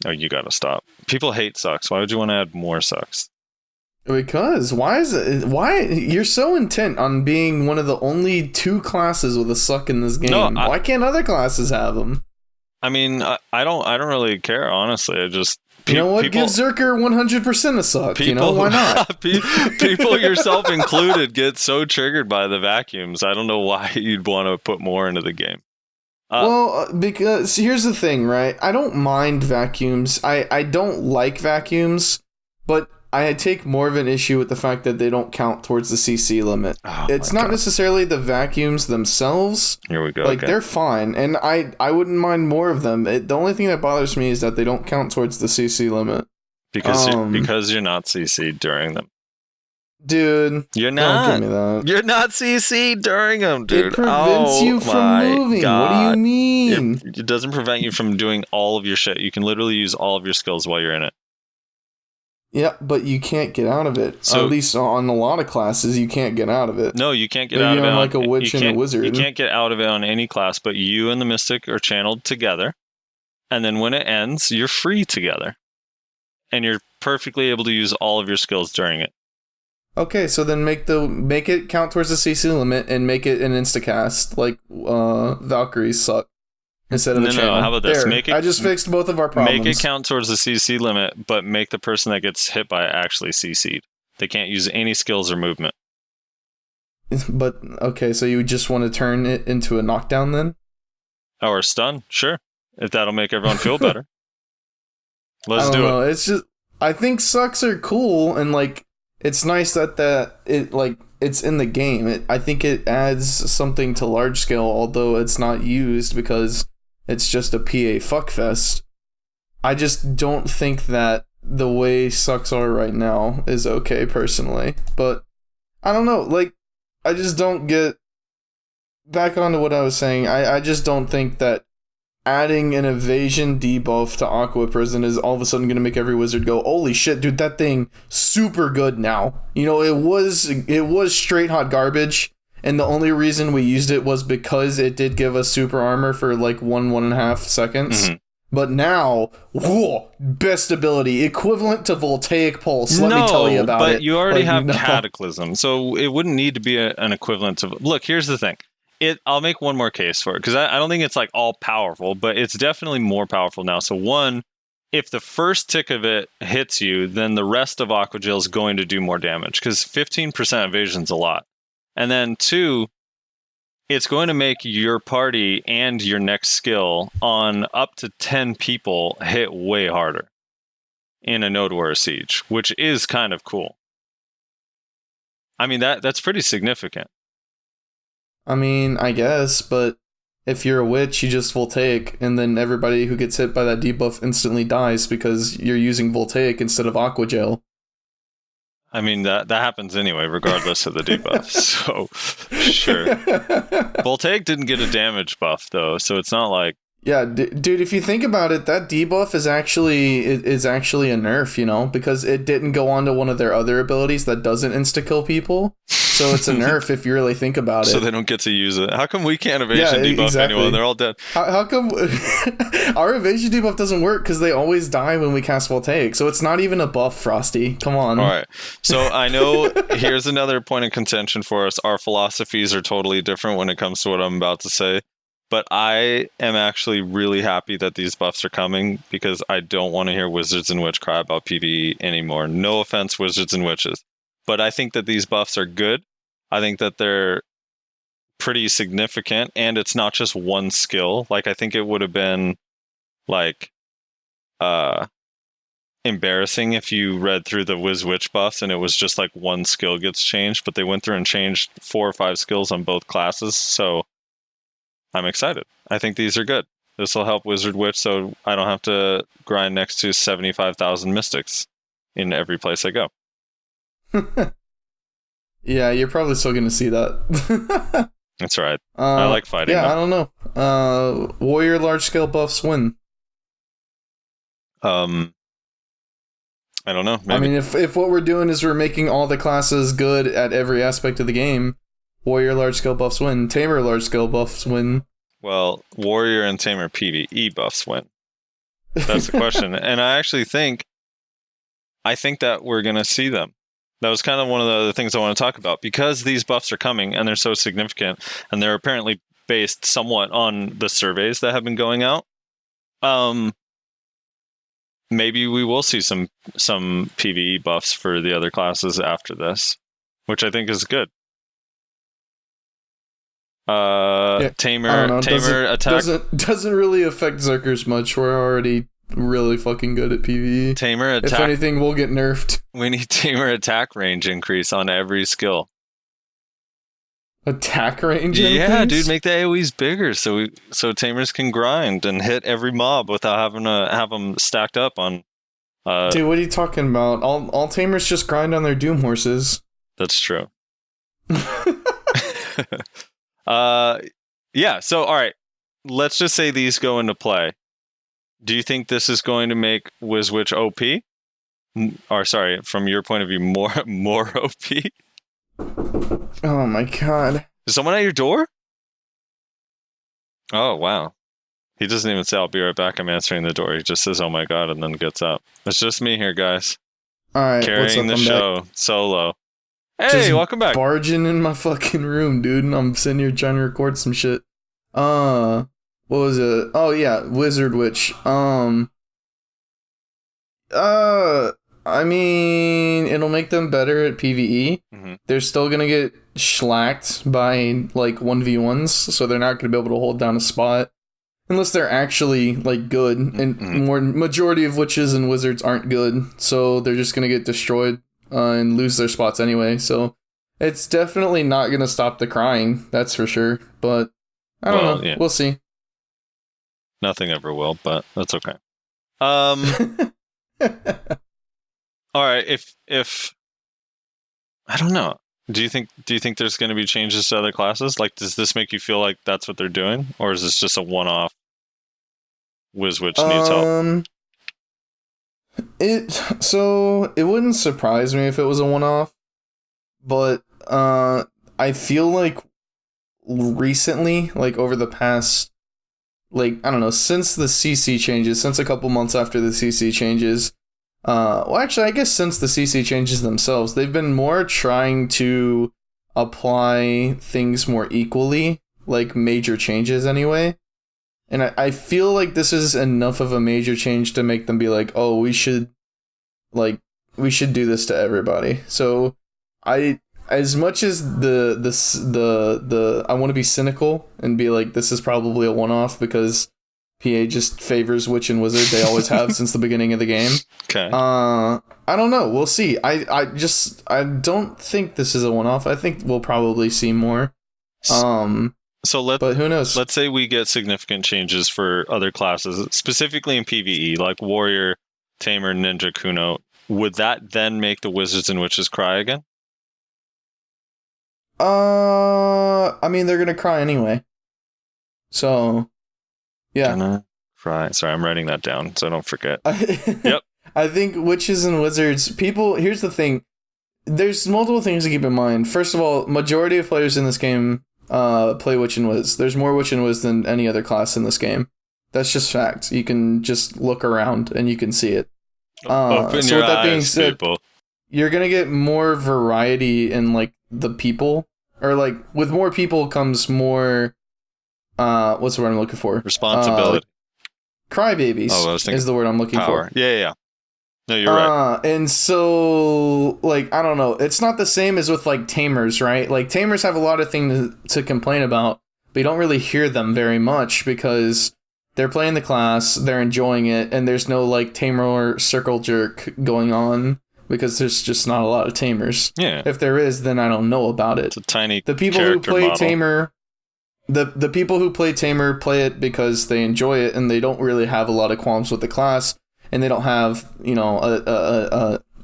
Oh, you gotta stop. People hate sucks. Why would you want to add more sucks? Because why you're so intent on being one of the only 2 classes with a suck in this game? No, why can't other classes have them? I mean, I don't really care, honestly. I just you know what? Give Zerker 100% a suck. You know, why not? People, yourself included, get so triggered by the vacuums. I don't know why you'd want to put more into the game. Because here's the thing, right? I don't mind vacuums. I don't like vacuums, but I take more of an issue with the fact that they don't count towards the CC limit. Oh, it's not necessarily the vacuums themselves. Here we go. Like, they're fine, and I wouldn't mind more of them. The only thing that bothers me is that they don't count towards the CC limit. Because you're not CC'd during them. Dude, you're not. Don't give me that. You're not CC'd during them, dude. It prevents you from moving. God. What do you mean? It doesn't prevent you from doing all of your shit. You can literally use all of your skills while you're in it. Yeah, but you can't get out of it. So, at least on a lot of classes, you can't get out of it. No, you can't get out of it. Like a witch and a wizard. You can't get out of it on any class, but you and the mystic are channeled together. And then when it ends, you're free together. And you're perfectly able to use all of your skills during it. Okay, so then make it count towards the CC limit and make it an instacast, like Valkyries suck. Instead of the channel. No, how about this? I just fixed both of our problems. Make it count towards the CC limit, but make the person that gets hit by it actually CC'd. They can't use any skills or movement. But, okay, so you just want to turn it into a knockdown then? Or a stun, sure. If that'll make everyone feel better. Let's do it. It's just, I think sucks are cool, and like, it's nice that it's in the game. I think it adds something to large scale, although it's not used because it's just a PA fuckfest. I just don't think that the way sucks are right now is okay, personally. But, I don't know, like, I just don't get... Back onto what I was saying, I just don't think that adding an evasion debuff to Aqua Prison is all of a sudden going to make every wizard go, holy shit, dude, that thing super good now. You know, it was straight hot garbage, and the only reason we used it was because it did give us super armor for like 1.5 seconds. Mm-hmm. But now, whoa, best ability, equivalent to Voltaic Pulse, let me tell you about it. But you already have Cataclysm, so it wouldn't need to be an equivalent to... Look, here's the thing. I'll make one more case for it, because I don't think it's like all powerful, but it's definitely more powerful now. So one, if the first tick of it hits you, then the rest of Aqua Gel is going to do more damage, because 15% evasion's a lot. And then two, it's going to make your party and your next skill on up to 10 people hit way harder in a Node War Siege, which is kind of cool. I mean, that's pretty significant. I mean, I guess, but if you're a witch, you just Voltaic, and then everybody who gets hit by that debuff instantly dies because you're using Voltaic instead of Aqua Gel. I mean, that happens anyway, regardless of the debuff, so sure. Voltaic didn't get a damage buff, though, so it's not like... Yeah, dude, if you think about it, that debuff is actually a nerf, you know, because it didn't go on to one of their other abilities that doesn't insta-kill people. So it's a nerf if you really think about it. So they don't get to use it. How come we can't evasion debuff anyone? They're all dead. How come our evasion debuff doesn't work? Because they always die when we cast Voltaic. So it's not even a buff, Frosty. Come on. All right. So I know here's another point of contention for us. Our philosophies are totally different when it comes to what I'm about to say. But I am actually really happy that these buffs are coming because I don't want to hear Wizards and Witch cry about PvE anymore. No offense, Wizards and Witches. But I think that these buffs are good. I think that they're pretty significant, and it's not just one skill. Like, I think it would have been, like, embarrassing if you read through the Wiz-Witch buffs and it was just, like, one skill gets changed, but they went through and changed 4 or 5 skills on both classes, so I'm excited. I think these are good. This will help Wizard Witch so I don't have to grind next to 75,000 mystics in every place I go. Yeah, you're probably still going to see that. That's right. I like fighting. Yeah, them. I don't know. Warrior large-scale buffs win. I don't know. Maybe. I mean, if what we're doing is we're making all the classes good at every aspect of the game, Warrior large-scale buffs win. Tamer large-scale buffs win. Well, Warrior and Tamer PvE buffs win. That's the question. And I think that we're going to see them. That was kind of one of the other things I want to talk about. Because these buffs are coming and they're so significant, and they're apparently based somewhat on the surveys that have been going out, maybe we will see some PvE buffs for the other classes after this, which I think is good. Tamer attack doesn't really affect Zerkers much. We're already really fucking good at PvE. Tamer attack. If anything, we'll get nerfed. We need Tamer attack range increase on every skill. Attack range Yeah, increase? dude, make the AoEs bigger so Tamers can grind and hit every mob without having to have them stacked up on. Dude, what are you talking about? All Tamers just grind on their Doom horses. That's true. Yeah, so all right, let's just say these go into play. Do you think this is going to make Wizwitch OP? Or sorry, from your point of view, more OP? Oh my god. Is someone at your door? Oh, wow. He doesn't even say, I'll be right back, I'm answering the door. He just says, oh my god, and then gets up. It's just me here, guys. Alright, Carrying the show, solo. Hey, just welcome back. Barging in my fucking room, dude, and I'm sitting here trying to record some shit. What was it? Oh yeah, Wizard Witch. I mean, it'll make them better at PvE. Mm-hmm. They're still gonna get schlacked by like 1v1s, so they're not gonna be able to hold down a spot unless they're actually like good. And majority of witches and wizards aren't good, so they're just gonna get destroyed and lose their spots anyway. So it's definitely not gonna stop the crying, that's for sure. But I don't know. Yeah. We'll see. Nothing ever will, but that's okay. All right, if I don't know. Do you think there's going to be changes to other classes? Like, does this make you feel like that's what they're doing, or is this just a one-off? Wizwitch needs help. It wouldn't surprise me if it was a one-off, but I feel like recently, like over the past, like I don't know, since the CC changes, since a couple months after the CC changes. Well, actually, I guess since the CC changes themselves, they've been more trying to apply things more equally, like major changes anyway. And I feel like this is enough of a major change to make them be like, oh, we should do this to everybody. So as much as the I want to be cynical and be like, this is probably a one-off because PA just favors Witch and Wizard. They always have since the beginning of the game. Okay. I don't know. We'll see. I don't think this is a one-off. I think we'll probably see more. But who knows? Let's say we get significant changes for other classes, specifically in PvE, like Warrior, Tamer, Ninja, Kuno. Would that then make the Wizards and Witches cry again? I mean, they're gonna cry anyway. So. Yeah. Gonna cry. Sorry, I'm writing that down so I don't forget. Yep. I think witches and wizards, here's the thing. There's multiple things to keep in mind. First of all, majority of players in this game play witch and wiz. There's more witch and wiz than any other class in this game. That's just fact. You can just look around and you can see it. Open your eyes, being said, people. You're gonna get more variety in like the people, or like with more people comes more what's the word I'm looking for? Responsibility. Crybabies is the word I'm looking power. for. Yeah. No, you're right. And so, like, I don't know. It's not the same as with, like, tamers, right? Like, tamers have a lot of things to complain about, but you don't really hear them very much because they're playing the class, they're enjoying it, and there's no, like, tamer circle jerk going on because there's just not a lot of tamers. Yeah. If there is, then I don't know about it. It's a tiny The people who play model. tamer... The people who play tamer play it because they enjoy it, and they don't really have a lot of qualms with the class. And they don't have, you know,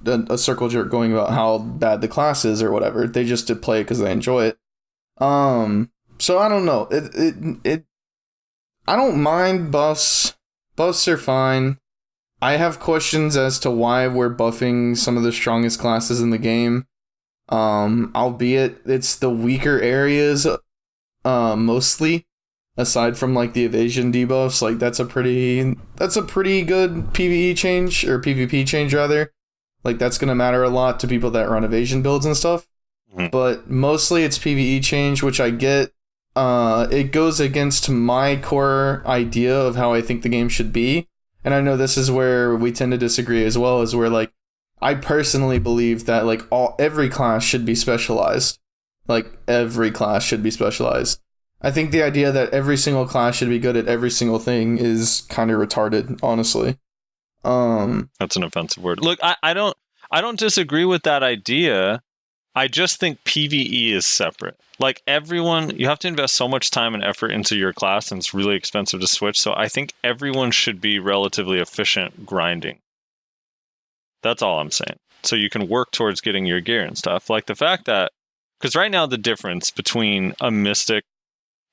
a circle jerk going about how bad the class is or whatever. They just play it because they enjoy it. So I don't know. I don't mind buffs. Buffs are fine. I have questions as to why we're buffing some of the strongest classes in the game. Albeit it's the weaker areas, mostly. Aside from like the evasion debuffs, like that's a pretty good PvE change, or PvP change rather. Like that's gonna matter a lot to people that run evasion builds and stuff. Mm-hmm. But mostly it's PvE change, which I get. It goes against my core idea of how I think the game should be. And I know this is where we tend to disagree as well, is where like I personally believe that like every class should be specialized. Like every class should be specialized. I think the idea that every single class should be good at every single thing is kind of retarded, honestly. That's an offensive word. Look, I don't disagree with that idea. I just think PvE is separate. Like everyone, you have to invest so much time and effort into your class, and it's really expensive to switch. So I think everyone should be relatively efficient grinding. That's all I'm saying. So you can work towards getting your gear and stuff. Like the fact that, because right now the difference between a mystic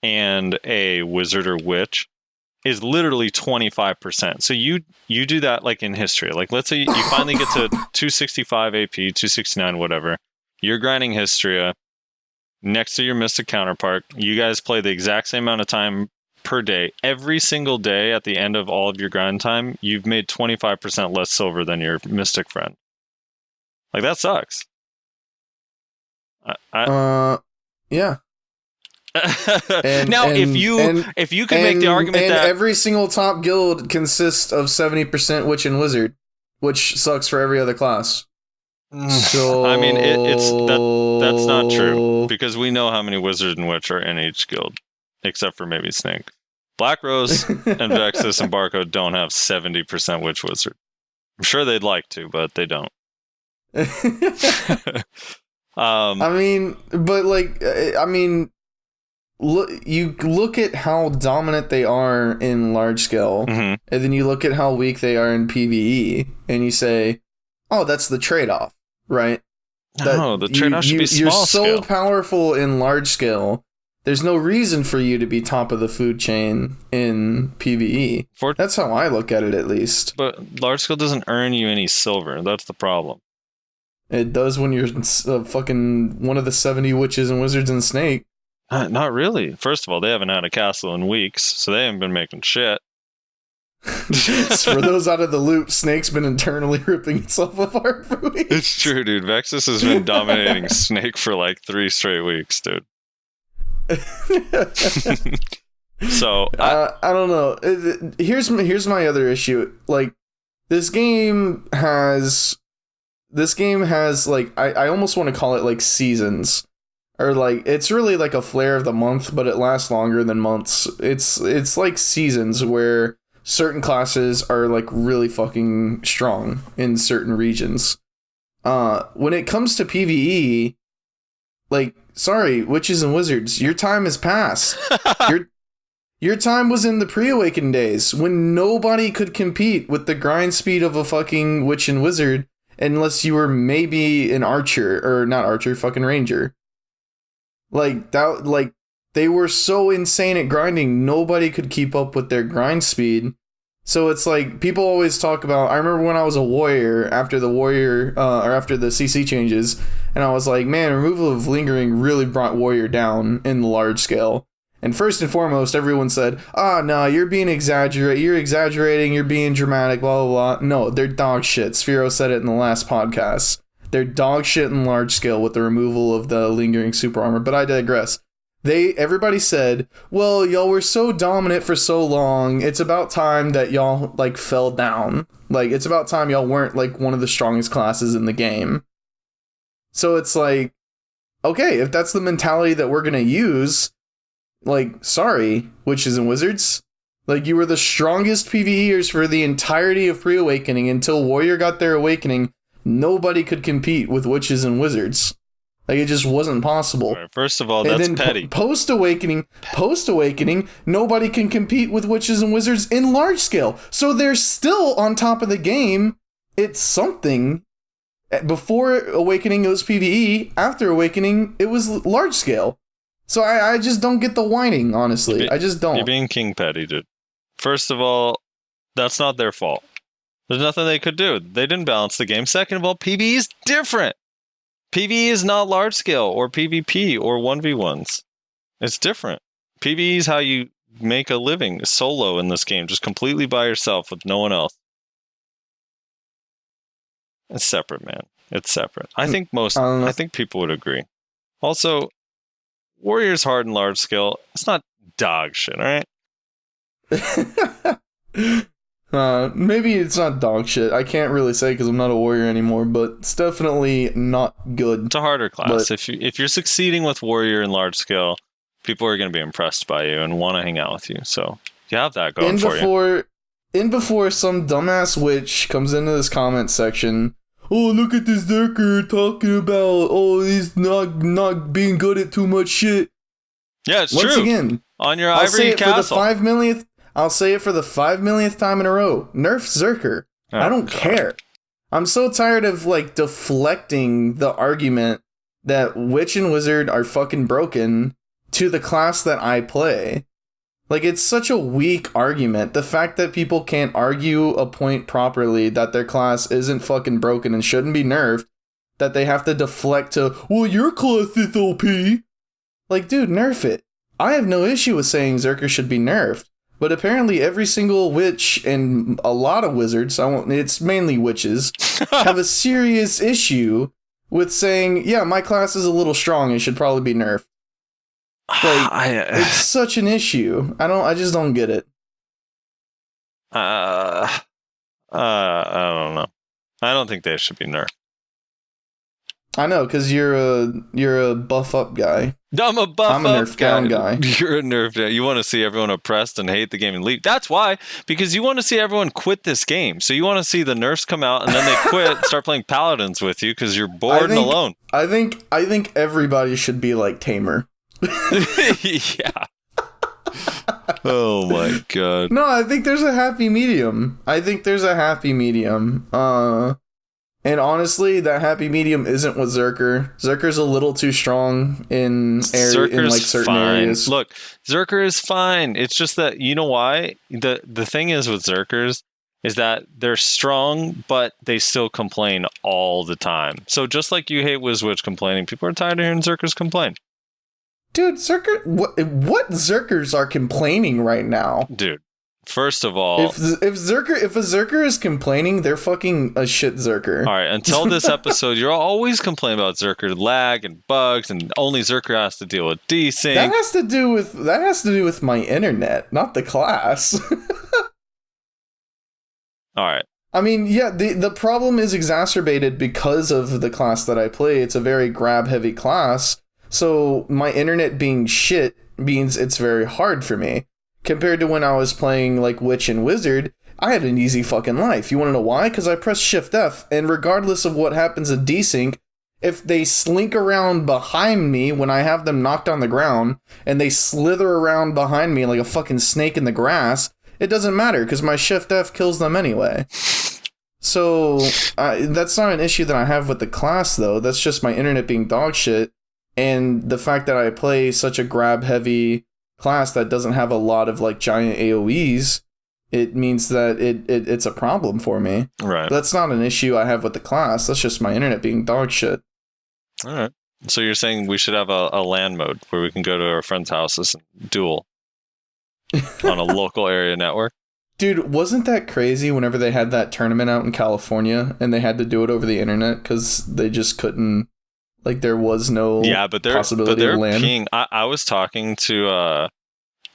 and a wizard or witch is literally 25%. So you do that like in history. Like let's say you finally get to 265 AP, 269, whatever. You're grinding Histria next to your mystic counterpart. You guys play the exact same amount of time per day. Every single day at the end of all of your grind time, you've made 25% less silver than your mystic friend. Like that sucks. Yeah. If you could make the argument that every single top guild consists of 70% witch and wizard, which sucks for every other class. So I mean, that's not true, because we know how many wizard and witch are in each guild, except for maybe Snake. Black Rose and Vexus and Barco don't have 70% witch wizard. I'm sure they'd like to, but they don't. You look at how dominant they are in large scale, mm-hmm. and then you look at how weak they are in PvE, and you say, "Oh, that's the trade-off, right?" No, the trade-off should be small scale. You're so powerful in large scale. There's no reason for you to be top of the food chain in PvE. That's how I look at it, at least. But large scale doesn't earn you any silver. That's the problem. It does when you're fucking one of the 70 witches and wizards in Snake. Not really. First of all, they haven't had a castle in weeks, so they haven't been making shit. For those out of the loop, Snake's been internally ripping itself apart for weeks. It's true, dude. Vexus has been dominating Snake for like 3 straight weeks, dude. So I don't know. Here's my other issue. Like this game has like I almost want to call it like seasons. Or like it's really like a flare of the month, but it lasts longer than months. It's like seasons where certain classes are like really fucking strong in certain regions. When it comes to PvE, like sorry, witches and wizards, your time has passed. Your time was in the pre-awakened days when nobody could compete with the grind speed of a fucking witch and wizard unless you were maybe an archer, or not archer, fucking ranger. Like that, like they were so insane at grinding, nobody could keep up with their grind speed. So it's like people always talk about. I remember when I was a warrior after the CC changes, and I was like, man, removal of lingering really brought warrior down in the large scale. And first and foremost, everyone said, no, you're being you're exaggerating, you're being dramatic, blah blah blah. No, they're dog shit. Sphero said it in the last podcast. They're dog shit in large scale with the removal of the lingering super armor, but I digress. Everybody said, well, y'all were so dominant for so long, it's about time that y'all, like, fell down. Like, it's about time y'all weren't, like, one of the strongest classes in the game. So it's like, okay, if that's the mentality that we're gonna use, like, sorry, witches and wizards. Like, you were the strongest PvEers for the entirety of Pre-Awakening until Warrior got their Awakening. Nobody could compete with witches and wizards. Like, it just wasn't possible. Right, first of all, that's petty. Post-Awakening, nobody can compete with witches and wizards in large scale. So they're still on top of the game. It's something. Before Awakening, it was PvE. After Awakening, it was large scale. So I just don't get the whining, honestly. I just don't. You're being king petty, dude. First of all, that's not their fault. There's nothing they could do. They didn't balance the game. Second of all, PvE is different. PvE is not large scale or PvP or 1v1s. It's different. PvE is how you make a living solo in this game, just completely by yourself with no one else. It's separate, man. It's separate. I think people would agree. Also, Warrior's hard and large scale. It's not dog shit, all right? Maybe it's not dog shit. I can't really say because I'm not a warrior anymore, but it's definitely not good. It's a harder class. If you're succeeding with warrior in large scale, people are going to be impressed by you and want to hang out with you. So you have that going for you. Before some dumbass witch comes into this comment section, oh, look at this Zerker talking about, oh, he's not being good at too much shit. Yeah, it's true. Once again, on your ivory castle. I'll say it for the 5 millionth time in a row. Nerf Zerker. Oh, I don't care. I'm so tired of, like, deflecting the argument that Witch and Wizard are fucking broken to the class that I play. Like, it's such a weak argument. The fact that people can't argue a point properly that their class isn't fucking broken and shouldn't be nerfed, that they have to deflect to, well, your class is OP. Like, dude, nerf it. I have no issue with saying Zerker should be nerfed. But apparently every single witch and a lot of wizards, it's mainly witches, have a serious issue with saying, yeah, my class is a little strong and should probably be nerfed. Like, it's such an issue. I just don't get it. I don't know. I don't think they should be nerfed. I know, because you're a buff up guy. I'm a nerf down guy. You're a nerf down. You want to see everyone oppressed and hate the game and leave. That's why, because you want to see everyone quit this game. So you want to see the nerfs come out and then they quit, start playing paladins with you because you're bored and alone. I think everybody should be like Tamer. Yeah. Oh my god. No, I think there's a happy medium. And honestly, that happy medium isn't with Zerker. Zerker's a little too strong in certain areas. Look, Zerker is fine. It's just that, you know why? The thing is with Zerkers is that they're strong, but they still complain all the time. So just like you hate Wizwitch complaining, people are tired of hearing Zerkers complain. Dude, Zerker, what Zerkers are complaining right now? Dude. First of all, if a Zerker is complaining, they're fucking a shit Zerker. All right, until this episode, you're always complaining about Zerker lag and bugs, and only Zerker has to deal with desync. That has to do with my internet, not the class. All right. I mean, yeah, the problem is exacerbated because of the class that I play. It's a very grab-heavy class, so my internet being shit means it's very hard for me. Compared to when I was playing, like, Witch and Wizard, I had an easy fucking life. You want to know why? Because I press Shift F, and regardless of what happens in desync, if they slink around behind me when I have them knocked on the ground, and they slither around behind me like a fucking snake in the grass, it doesn't matter, because my Shift F kills them anyway. So, that's not an issue that I have with the class, though. That's just my internet being dog shit, and the fact that I play such a grab-heavy class that doesn't have a lot of, like, giant AoEs, it means that it's a problem for me. Right. That's not an issue I have with the class. That's just my internet being dog shit. All right. So you're saying we should have a LAN mode where we can go to our friends' houses and duel on a local area network? Dude, wasn't that crazy whenever they had that tournament out in California and they had to do it over the internet because they just couldn't Like there was no but possibility they're of land. ping. I was talking to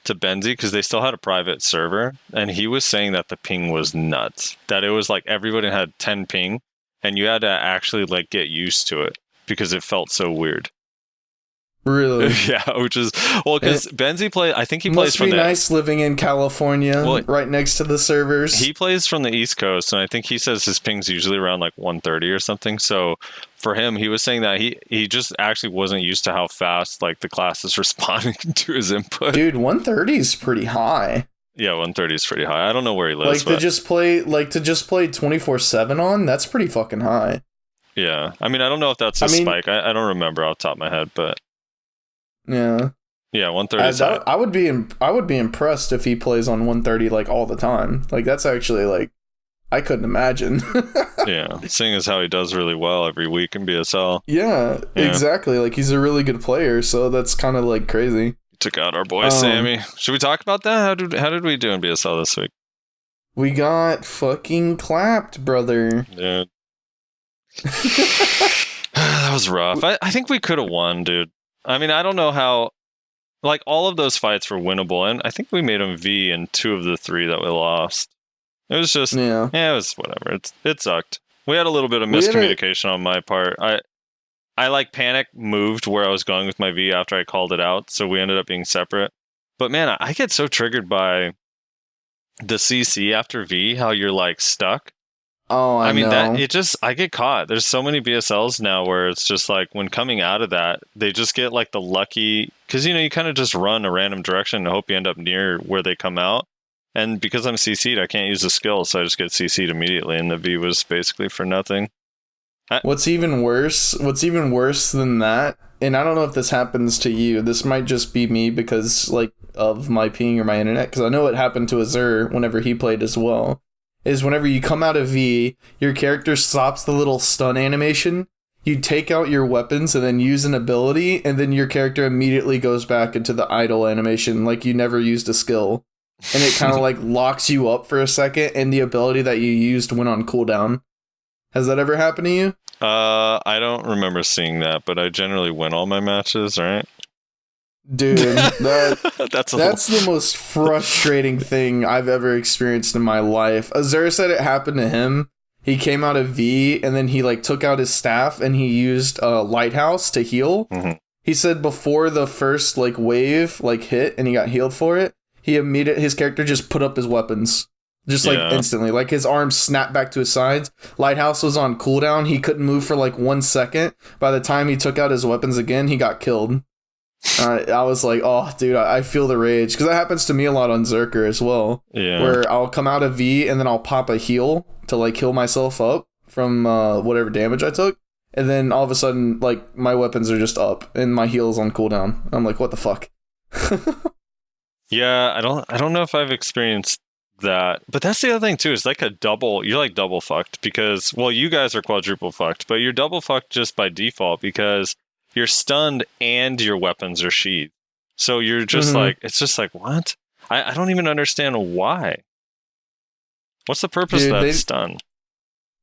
Benzie because they still had a private server, and he was saying that the ping was nuts. That it was like everybody had 10 ping, and you had to actually like get used to it because it felt so weird. Really? Yeah, which is because Benzie plays. I think he plays from the. Must be nice living in California, right next to the servers. He plays from the East Coast, and I think he says his ping's usually around like 130 or something. So for him, he was saying that he just actually wasn't used to how fast like the class is responding to his input. Dude, 130 is pretty high. Yeah, 130 is pretty high. I don't know where he lives. To just play 24/7 on. That's pretty fucking high. Yeah, I mean, I don't know if that's a spike. I don't remember off the top of my head, but. Yeah. Yeah, 130. I would be impressed if he plays on 130 like all the time. Like that's actually like I couldn't imagine. Yeah, seeing as how he does really well every week in BSL. Yeah, exactly. Like he's a really good player, so that's kind of like crazy. Took out our boy Sammy. Should we talk about that? How did we do in BSL this week? We got fucking clapped, brother. Dude. That was rough. I think we could have won, dude. I mean, I don't know how, like, all of those fights were winnable, and I think we made them V in 2 of the 3 that we lost. It was just, it was whatever. It sucked. We had a little bit of miscommunication on my part. I like panic moved where I was going with my V after I called it out, so we ended up being separate. But man, I get so triggered by the CC after V, how you're like stuck. Oh, I mean, know. I get caught. There's so many BSLs now where it's just like when coming out of that, they just get like the lucky, because you kind of just run a random direction and hope you end up near where they come out. And because I'm CC'd, I can't use the skill, so I just get CC'd immediately, and the V was basically for nothing. What's even worse than that, and I don't know if this happens to you, this might just be me because like of my ping or my internet, because I know it happened to Azur whenever he played as well. Is whenever you come out of V, your character stops the little stun animation, you take out your weapons and then use an ability, and then your character immediately goes back into the idle animation like you never used a skill. And it kind of like locks you up for a second, and the ability that you used went on cooldown. Has that ever happened to you? I don't remember seeing that, but I generally win all my matches, right? Dude, that's the most frustrating thing I've ever experienced in my life. Azur said it happened to him. He came out of V and then he like took out his staff and he used a lighthouse to heal. Mm-hmm. He said before the first like wave like hit and he got healed for it, his character just put up his weapons. Just like instantly, like his arms snapped back to his sides. Lighthouse was on cooldown. He couldn't move for like 1 second. By the time he took out his weapons again, he got killed. I was like, oh, dude, I feel the rage. Because that happens to me a lot on Zerker as well. Yeah. Where I'll come out of V and then I'll pop a heal to like heal myself up from whatever damage I took. And then all of a sudden, like, my weapons are just up and my heal's on cooldown. I'm like, what the fuck? Yeah, I don't know if I've experienced that. But that's the other thing, too, is like you're like double fucked because, well, you guys are quadruple fucked, but you're double fucked just by default because you're stunned and your weapons are sheathed. So you're just like, it's just like, what? I don't even understand why. What's the purpose of that stun?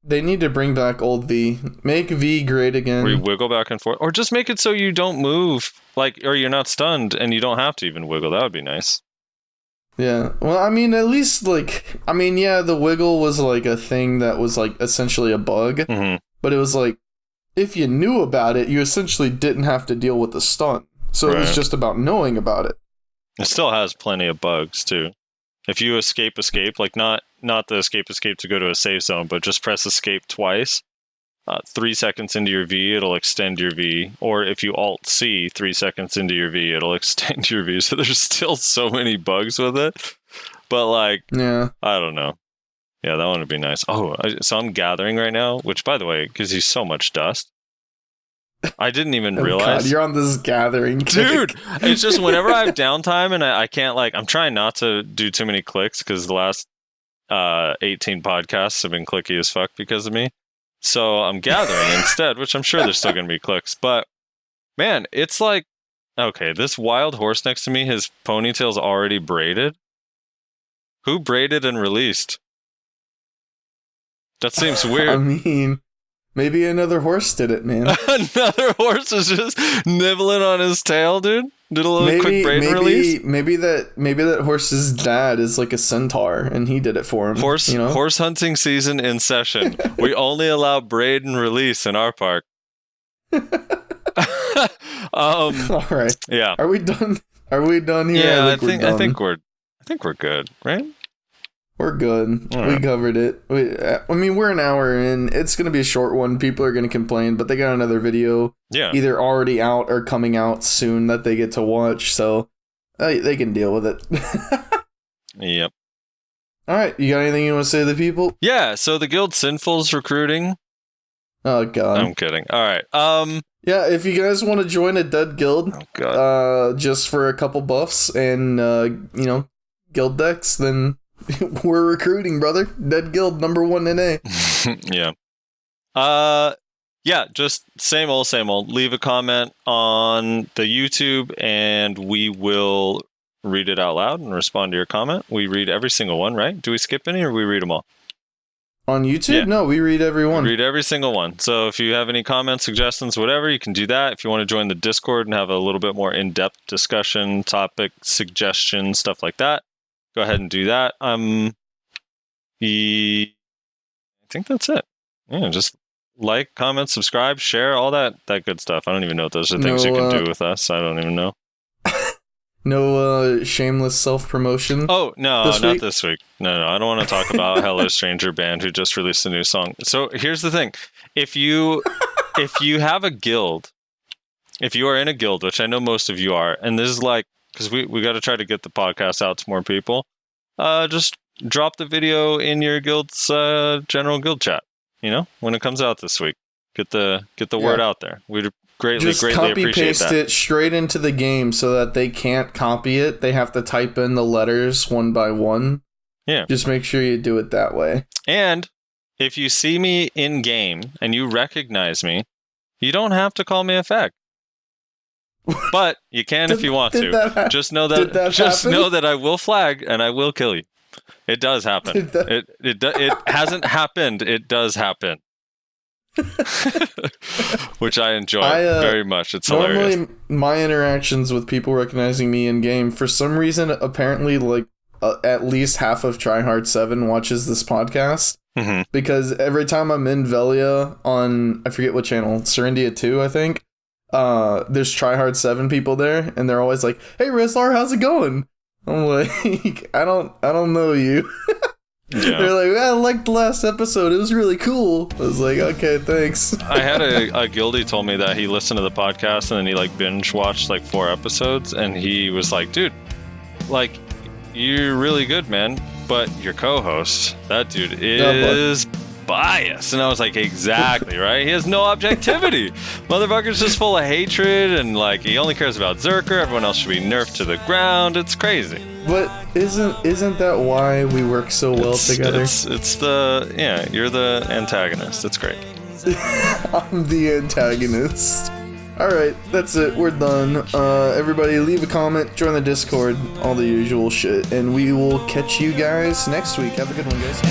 They need to bring back old V. Make V great again. Where you wiggle back and forth. Or just make it so you don't move, like, or you're not stunned and you don't have to even wiggle. That would be nice. Yeah. Well, I mean, at least, like, yeah, the wiggle was, like, a thing that was, like, essentially a bug. Mm-hmm. But it was, like, if you knew about it, you essentially didn't have to deal with the stun. So it was just about knowing about it. It still has plenty of bugs, too. If you escape, like, not the escape to go to a safe zone, but just press escape twice. 3 seconds into your V, it'll extend your V. Or if you Alt-C 3 seconds into your V, it'll extend your V. So there's still so many bugs with it. But, like, I don't know. Yeah, that one would be nice. Oh, so I'm gathering right now, which, by the way, gives you so much dust. I didn't even realize. God, you're on this gathering kick. Dude, it's just whenever I have downtime and I can't, like, I'm trying not to do too many clicks because the last 18 podcasts have been clicky as fuck because of me. So I'm gathering instead, which I'm sure there's still going to be clicks. But, man, it's like, okay, this wild horse next to me, his ponytail's already braided. Who braided and released? That seems weird. I mean, Maybe another horse did it, man. Another horse is just nibbling on his tail, dude. Did a little quick brain release. Maybe that horse's dad is like a centaur, and he did it for him. Horse hunting season in session. We only allow braid and release in our park. All right. Yeah. Are we done? Are we done here? Yeah, I think we're good, right? We're good. All We right. covered it. We're an hour in. It's gonna be a short one. People are gonna complain, but they got another video Yeah. either already out or coming out soon that they get to watch, so they can deal with it. Yep. All right, you got anything you want to say to the people? Yeah, so the guild Sinful's recruiting. Oh god. I'm kidding. All right. Yeah, if you guys want to join a dead guild, Oh god. just for a couple buffs and guild decks, then we're recruiting, brother. Dead guild #1 NA. Yeah. Yeah, just same old. Leave a comment on the YouTube and we will read it out loud and respond to your comment. We read every single one, right? Do we skip any or we read them all? On YouTube? Yeah. No, we read every one. Read every single one. So if you have any comments, suggestions, whatever, you can do that. If you want to join the Discord and have a little bit more in-depth discussion, topic, suggestions, stuff like that, go ahead and do that. I think that's it. Yeah, just like, comment, subscribe, share, all that good stuff. I don't even know if those are things you can do with us. I don't even know. No shameless self-promotion. Oh, no, This not week? this week. No, I don't want to talk about Hello Stranger Band who just released a new song. So here's the thing. If you have a guild, if you are in a guild, which I know most of you are, and this is like, because we got to try to get the podcast out to more people, just drop the video in your guild's general guild chat, when it comes out this week. Get the word out there. We'd greatly Just appreciate copy-paste that. it straight into the game so that they can't copy it. They have to type in the letters one by one. Yeah. Just make sure you do it that way. And if you see me in game and you recognize me, you don't have to call me a fag. But you can if you want Did to. that Just know that did that happen? know that I will flag and I will kill you. It does happen. Did that- It hasn't happened. It does happen. Which I enjoy very much. It's hilarious. Normally, my interactions with people recognizing me in game, for some reason, apparently, like at least half of Tryhard 7 watches this podcast. Mhm. Because every time I'm in Velia on, I forget what channel, Serendia 2, I think, there's Tryhard 7 people there, and they're always like, "Hey, Rizlar, how's it going?" I'm like, I don't know you. Yeah. They're like, I liked the last episode. It was really cool. I was like, okay, thanks. I had a guildie told me that he listened to the podcast and then he like binge watched like 4 episodes and he was like, dude, like you're really good, man, but your co-host, that dude is biased. And I was like, exactly, right? He has no objectivity. Motherfucker's just full of hatred and like he only cares about Zerker. Everyone else should be nerfed to the ground. It's crazy. But isn't that why we work so well together? It's the, yeah, you're the antagonist. It's great. I'm the antagonist. Alright, that's it. We're done. Everybody leave a comment, join the Discord, all the usual shit, and we will catch you guys next week. Have a good one, guys.